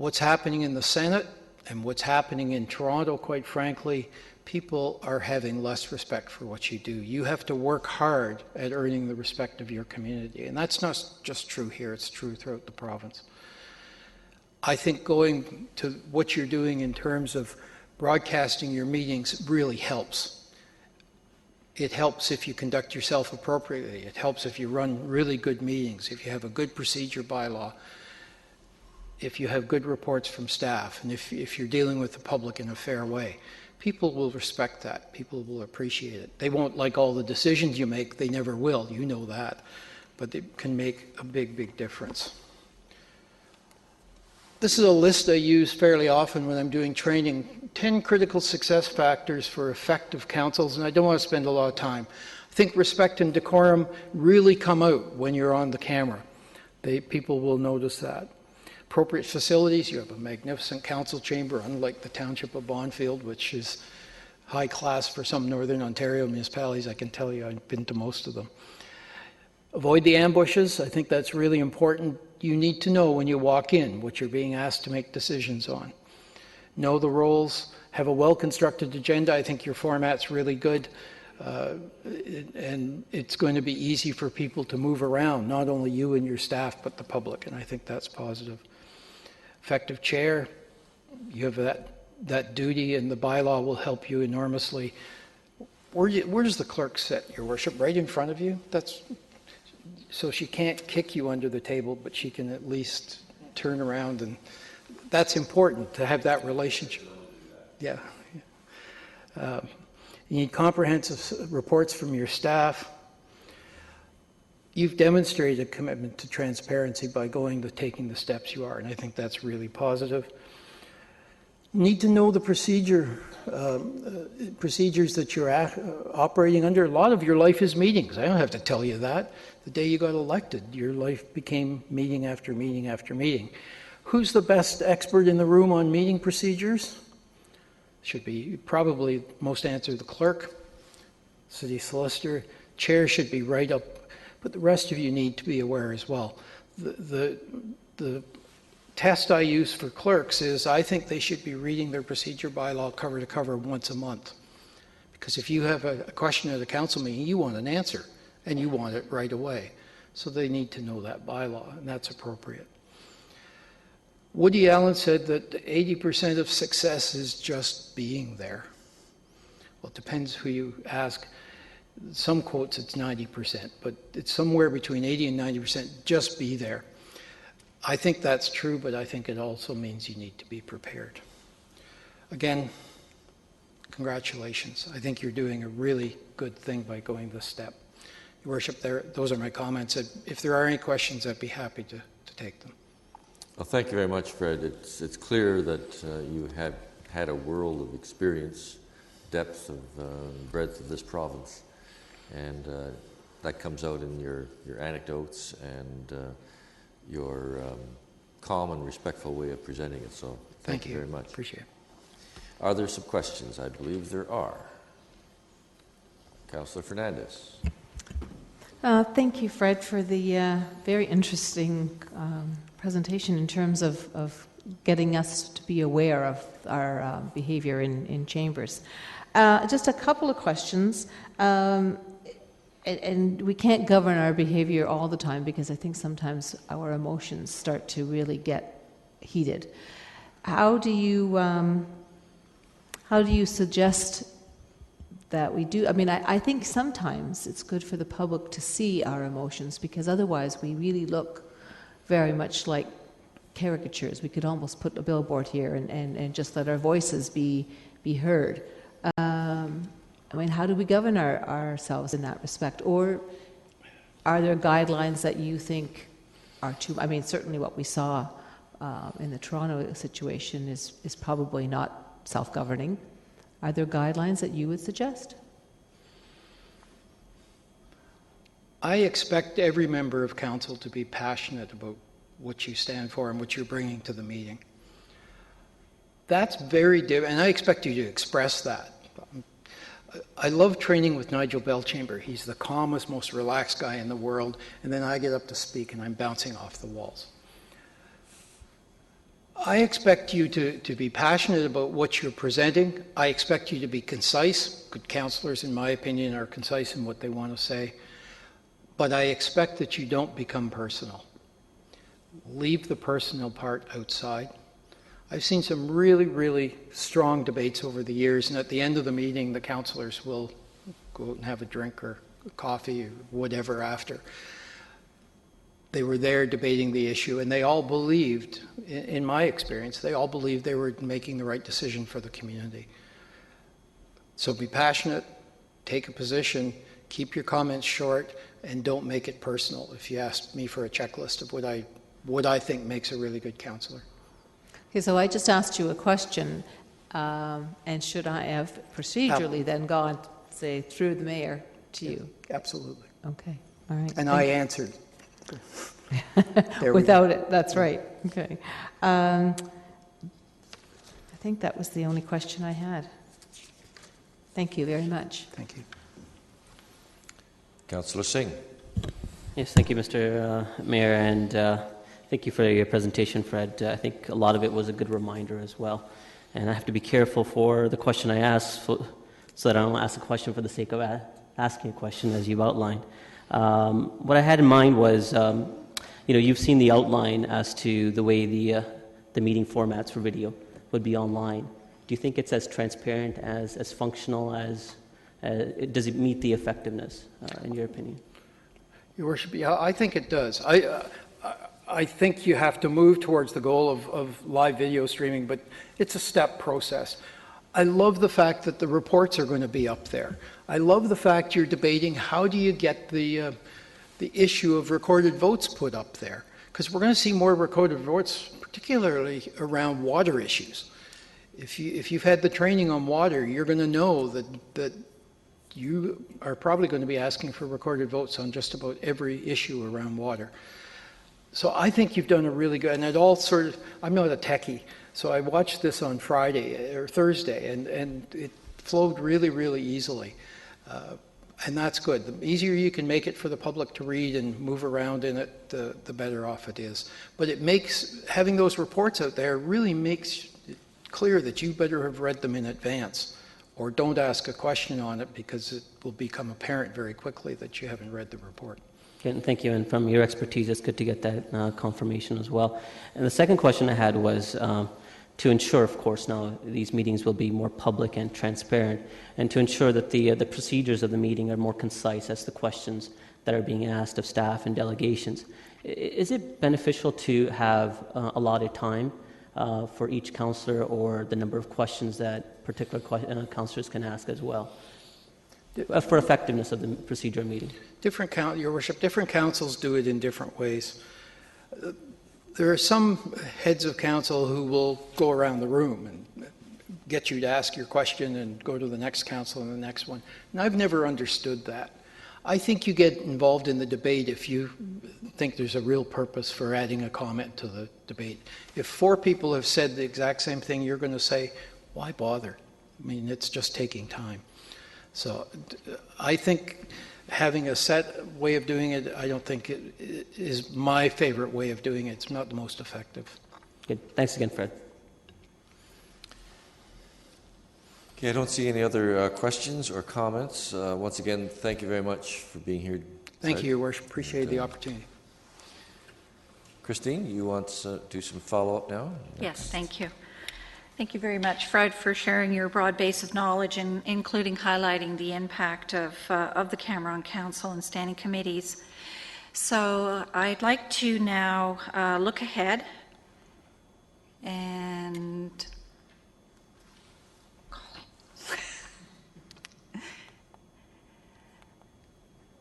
what's happening in the Senate and what's happening in Toronto, quite frankly, people are having less respect for what you do. You have to work hard at earning the respect of your community. And that's not just true here, it's true throughout the province. I think going to what you're doing in terms of broadcasting your meetings really helps. It helps if you conduct yourself appropriately. It helps if you run really good meetings, if you have a good procedure bylaw, if you have good reports from staff, and if you're dealing with the public in a fair way. People will respect that. People will appreciate it. They won't like all the decisions you make. They never will. You know that. But it can make a big, big difference. This is a list I use fairly often when I'm doing training. 10 critical success factors for effective councils, and I don't want to spend a lot of time. I think respect and decorum really come out when you're on the camera. People will notice that. Appropriate facilities, you have a magnificent council chamber, unlike the township of Bonfield, which is high class for some Northern Ontario municipalities. I can tell you, I've been to most of them. Avoid the ambushes. I think that's really important. You need to know when you walk in what you're being asked to make decisions on. Know the roles. Have a well-constructed agenda. I think your format's really good. And it's going to be easy for people to move around, not only you and your staff, but the public, and I think that's positive. Effective chair, you have that duty, and the bylaw will help you enormously. Where does the clerk sit, Your Worship? Right in front of you? So she can't kick you under the table, but she can at least turn around, and that's important to have that relationship. Yeah. You need comprehensive reports from your staff. You've demonstrated a commitment to transparency by taking the steps you are, and I think that's really positive. You need to know the procedures that you're operating under. A lot of your life is meetings. I don't have to tell you that. The day you got elected, your life became meeting after meeting after meeting. Who's the best expert in the room on meeting procedures? Should be probably most answer the clerk, city solicitor. Chair should be right up. But the rest of you need to be aware as well. The test I use for clerks is I think they should be reading their procedure bylaw cover to cover once a month. Because if you have a question at a council meeting, you want an answer, and you want it right away. So they need to know that bylaw, and that's appropriate. Woody Allen said that 80% of success is just being there. Well, it depends who you ask. Some quotes it's 90%, but it's somewhere between 80 and 90%, just be there. I think that's true, but I think it also means you need to be prepared. Again, congratulations. I think you're doing a really good thing by going this step. Your Worship, those are my comments. If there are any questions, I'd be happy to take them. Well, thank you very much, Fred. It's clear that you have had a world of experience, depth of breadth of this province. And that comes out in your anecdotes and your calm and respectful way of presenting it. So thank you very much. Appreciate it. Are there some questions? I believe there are. Councillor Fernandez. Thank you, Fred, for the very interesting presentation in terms of getting us to be aware of our behavior in chambers. Just a couple of questions. And we can't govern our behavior all the time because I think sometimes our emotions start to really get heated. How do you suggest that we do? I mean, I think sometimes it's good for the public to see our emotions because otherwise we really look very much like caricatures. We could almost put a billboard here and just let our voices be heard. I mean, how do we govern ourselves in that respect? Or are there guidelines that you think are too... I mean, certainly what we saw in the Toronto situation is probably not self-governing. Are there guidelines that you would suggest? I expect every member of council to be passionate about what you stand for and what you're bringing to the meeting. That's very different, and I expect you to express that. I love training with Nigel Belchamber. He's the calmest, most relaxed guy in the world, and then I get up to speak and I'm bouncing off the walls. I expect you to be passionate about what you're presenting. I expect you to be concise. Good councillors, in my opinion, are concise in what they want to say. But I expect that you don't become personal. Leave the personal part outside. I've seen some really, really strong debates over the years, and at the end of the meeting, the councillors will go out and have a drink or coffee or whatever after. They were there debating the issue, and they all believed, in my experience, they all believed they were making the right decision for the community. So be passionate, take a position, keep your comments short, and don't make it personal. If you asked me for a checklist of what I think makes a really good councillor. Okay, so I just asked you a question, and should I have procedurally then gone, say, through the mayor to you? Absolutely. Okay, all right. And I answered. Without it, that's right. Okay. I think that was the only question I had. Thank you very much. Thank you. Councillor Singh. Yes, thank you, Mr. Mayor, and thank you for your presentation, Fred. I think a lot of it was a good reminder as well. And I have to be careful for the question I ask so that I don't ask a question for the sake of asking a question, as you've outlined. What I had in mind was, you've seen the outline as to the way the meeting formats for video would be online. Do you think it's as transparent, as functional as, does it meet the effectiveness, in your opinion? Your Worship, yeah, I think it does. I think you have to move towards the goal of live video streaming, but it's a step process. I love the fact that the reports are going to be up there. I love the fact you're debating how do you get the issue of recorded votes put up there, because we're going to see more recorded votes, particularly around water issues. If you've had the training on water, you're going to know that you are probably going to be asking for recorded votes on just about every issue around water. So I think you've done a really good, and it all sort of, I'm not a techie, so I watched this on Friday or Thursday, and it flowed really, really easily. And that's good. The easier you can make it for the public to read and move around in it, the better off it is. But it makes, having those reports out there really makes it clear that you better have read them in advance, or don't ask a question on it, because it will become apparent very quickly that you haven't read the report. Thank you, and from your expertise, it's good to get that confirmation as well. And the second question I had was to ensure, of course, now these meetings will be more public and transparent, and to ensure that the procedures of the meeting are more concise as the questions that are being asked of staff and delegations. Is it beneficial to have allotted time for each councillor, or the number of questions that particular councillors can ask as well, for effectiveness of the procedure meeting? Your Worship, different councils do it in different ways. There are some heads of council who will go around the room and get you to ask your question and go to the next council and the next one. And I've never understood that. I think you get involved in the debate if you think there's a real purpose for adding a comment to the debate. If 4 people have said the exact same thing, you're going to say, why bother? I mean, it's just taking time. So I think having a set way of doing it, I don't think it is my favorite way of doing it. It's not the most effective. Good. Thanks again, Fred. Okay, I don't see any other questions or comments. Once again, thank you very much for being here. Thank you, Your Worship. Appreciate the opportunity. Christine, you want to do some follow-up now? Yes, thank you. Thank you very much, Fred, for sharing your broad base of knowledge and including highlighting the impact of the Cameron Council and standing committees. So I'd like to now look ahead and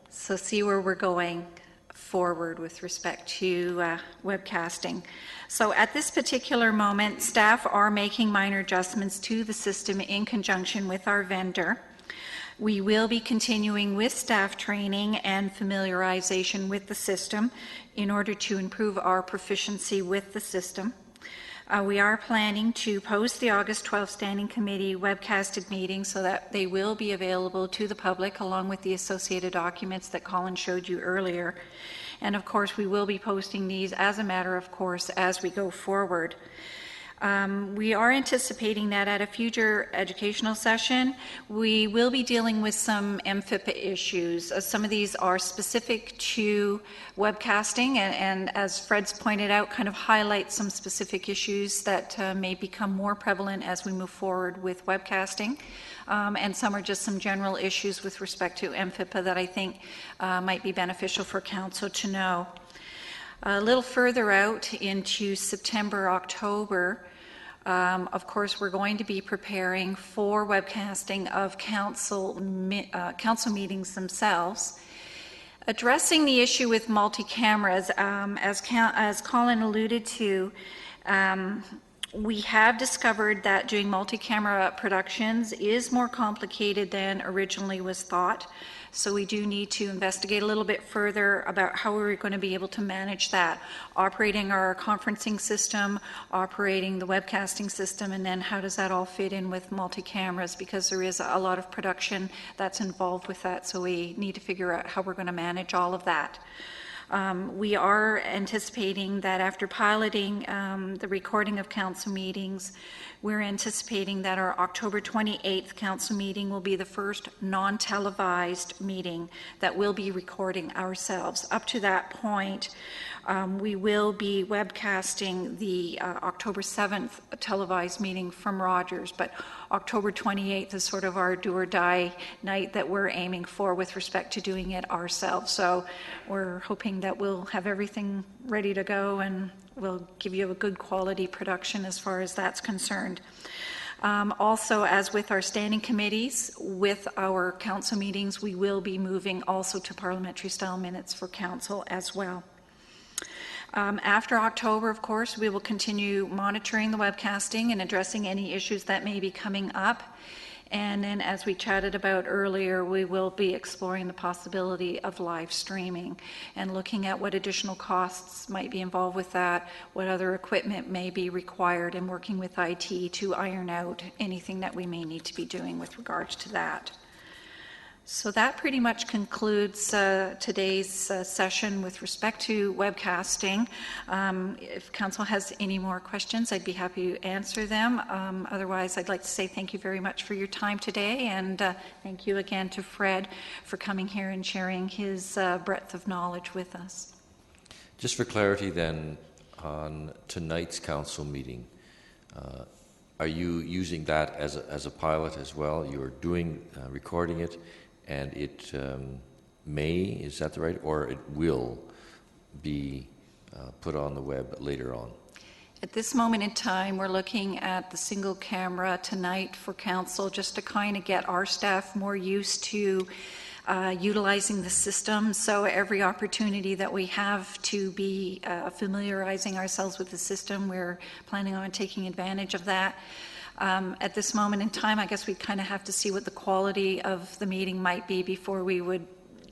so see where we're going forward with respect to webcasting. So at this particular moment, staff are making minor adjustments to the system in conjunction with our vendor. We will be continuing with staff training and familiarization with the system in order to improve our proficiency with the system. We are planning to post the August 12th Standing Committee webcasted meeting so that they will be available to the public along with the associated documents that Colin showed you earlier. And of course, we will be posting these as a matter of course as we go forward. We are anticipating that at a future educational session, we will be dealing with some MFIPA issues. Some of these are specific to webcasting, and as Fred's pointed out, kind of highlight some specific issues that may become more prevalent as we move forward with webcasting. And some are just some general issues with respect to MFIPA that I think might be beneficial for council to know. A little further out into September, October, of course, we're going to be preparing for webcasting of council meetings themselves. Addressing the issue with multi-cameras, as Colin alluded to, we have discovered that doing multi-camera productions is more complicated than originally was thought. So we do need to investigate a little bit further about how we're going to be able to manage that, operating our conferencing system, operating the webcasting system, and then how does that all fit in with multi-cameras, because there is a lot of production that's involved with that, so we need to figure out how we're going to manage all of that. We are anticipating that after piloting the recording of council meetings, we're anticipating that our October 28th council meeting will be the first non-televised meeting that we'll be recording ourselves. Up to that point, we will be webcasting the October 7th televised meeting from Rogers, but October 28th is sort of our do or die night that we're aiming for with respect to doing it ourselves. So we're hoping that we'll have everything ready to go and we'll give you a good quality production as far as that's concerned. Also, as with our standing committees, with our council meetings, we will be moving also to parliamentary style minutes for council as well. After October, of course, we will continue monitoring the webcasting and addressing any issues that may be coming up. And then, as we chatted about earlier, we will be exploring the possibility of live streaming and looking at what additional costs might be involved with that, what other equipment may be required, and working with IT to iron out anything that we may need to be doing with regards to that. So that pretty much concludes today's session with respect to webcasting. If council has any more questions, I'd be happy to answer them. Otherwise, I'd like to say thank you very much for your time today, and thank you again to Fred for coming here and sharing his breadth of knowledge with us. Just for clarity then, on tonight's council meeting, are you using that as a pilot as well? You're doing, recording it, and it may, is that the right, or it will be put on the web later on? At this moment in time, we're looking at the single camera tonight for council, just to kind of get our staff more used to utilizing the system. So every opportunity that we have to be familiarizing ourselves with the system, we're planning on taking advantage of that. At this moment in time, I guess we kind of have to see what the quality of the meeting might be before we would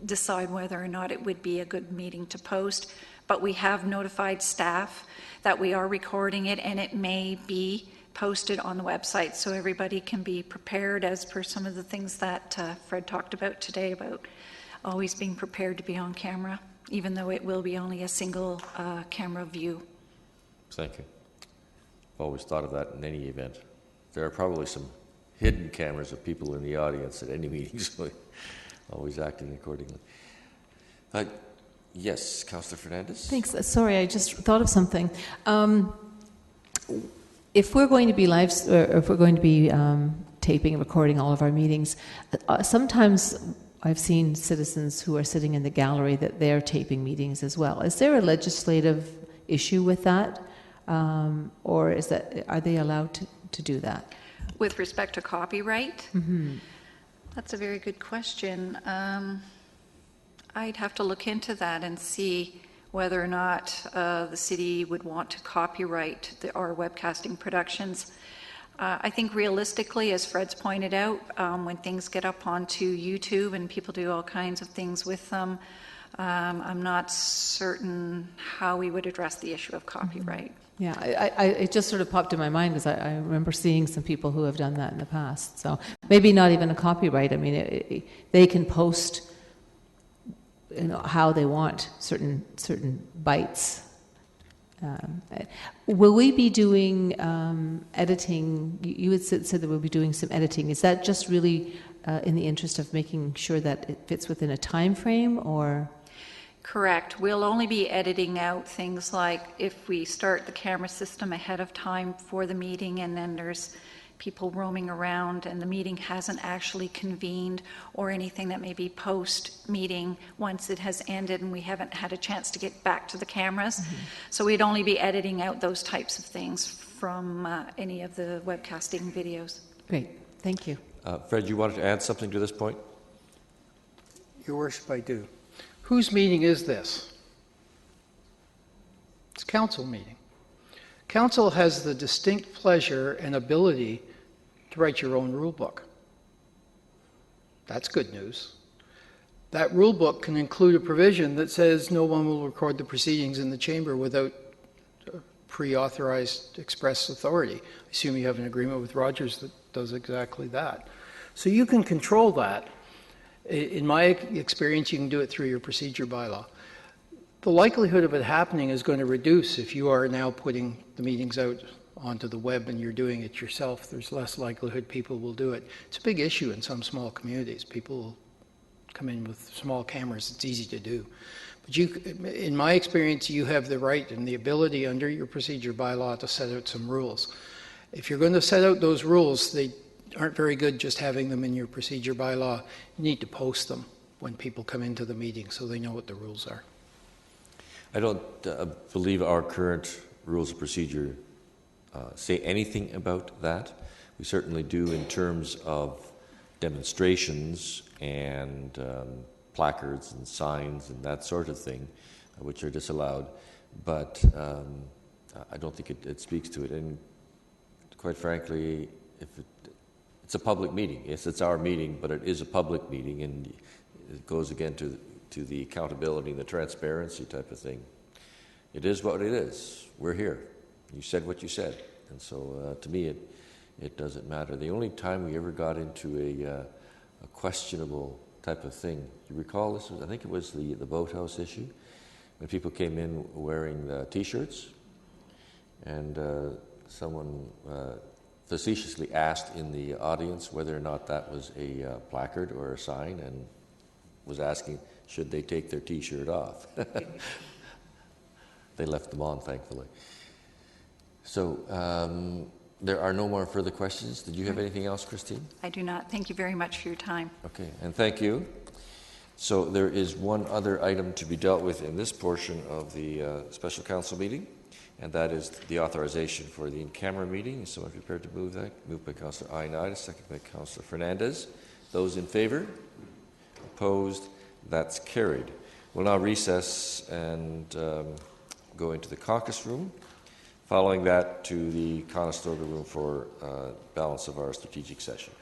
decide whether or not it would be a good meeting to post. But we have notified staff that we are recording it, and it may be posted on the website, so everybody can be prepared as per some of the things that Fred talked about today, about always being prepared to be on camera, even though it will be only a single camera view. Thank you. I've always thought of that in any event. There are probably some hidden cameras of people in the audience at any meeting, so always acting accordingly. Yes, Councillor Fernandez? Thanks. Sorry, I just thought of something. If we're going to be if we're going to be taping and recording all of our meetings, sometimes I've seen citizens who are sitting in the gallery that they're taping meetings as well. Is there a legislative issue with that, or are they allowed to do that? With respect to copyright? Mm-hmm. That's a very good question. I'd have to look into that and see whether or not the city would want to copyright our webcasting productions. I think realistically, as Fred's pointed out, when things get up onto YouTube and people do all kinds of things with them, I'm not certain how we would address the issue of copyright. Yeah, it just sort of popped in my mind because I remember seeing some people who have done that in the past. So maybe not even a copyright. I mean, they can post, how they want certain bytes, Will we be doing editing? You had said that we'll be doing some editing. Is that just really in the interest of making sure that it fits within a time frame, or? Correct. We'll only be editing out things like if we start the camera system ahead of time for the meeting and then there's people roaming around and the meeting hasn't actually convened, or anything that may be post-meeting once it has ended and we haven't had a chance to get back to the cameras. So we'd only be editing out those types of things from any of the webcasting videos. Great. Thank you. Fred, you wanted to add something to this point? Your worship, I do. Whose meeting is this? It's council meeting. Council has the distinct pleasure and ability to write your own rule book. That's good news. That rule book can include a provision that says no one will record the proceedings in the chamber without pre-authorized express authority. I assume you have an agreement with Rogers that does exactly that. So you can control that. In my experience, you can do it through your procedure bylaw. The likelihood of it happening is going to reduce if you are now putting the meetings out onto the web and you're doing it yourself. There's less likelihood people will do it. It's a big issue in some small communities. People will come in with small cameras. It's easy to do. But in my experience, you have the right and the ability under your procedure bylaw to set out some rules. If you're going to set out those rules, they aren't very good just having them in your procedure bylaw. You need to post them when people come into the meeting so they know what the rules are. I don't believe our current rules of procedure say anything about that. We certainly do in terms of demonstrations and placards and signs and that sort of thing, which are disallowed. But I don't think it speaks to it. And quite frankly, it's a public meeting. Yes, it's our meeting, but it is a public meeting, and it goes again to the accountability and the transparency type of thing. It is what it is. We're here. You said what you said. And so to me, it doesn't matter. The only time we ever got into a questionable type of thing, you recall this was, I think it was the boathouse issue, when people came in wearing the T-shirts, and someone facetiously asked in the audience whether or not that was a placard or a sign, and was asking, should they take their T-shirt off? They left them on, thankfully. So there are no more further questions. Did you have anything else, Christine? I do not. Thank you very much for your time. Okay, and thank you. So there is one other item to be dealt with in this portion of the special council meeting, and that is the authorization for the in-camera meeting. Is someone prepared to move that? Moved by Councillor Ioannidis, second by Councillor Fernandez. Those in favor? Opposed? That's carried. We'll now recess and go into the caucus room. Following that, to the Conestoga room for balance of our strategic session.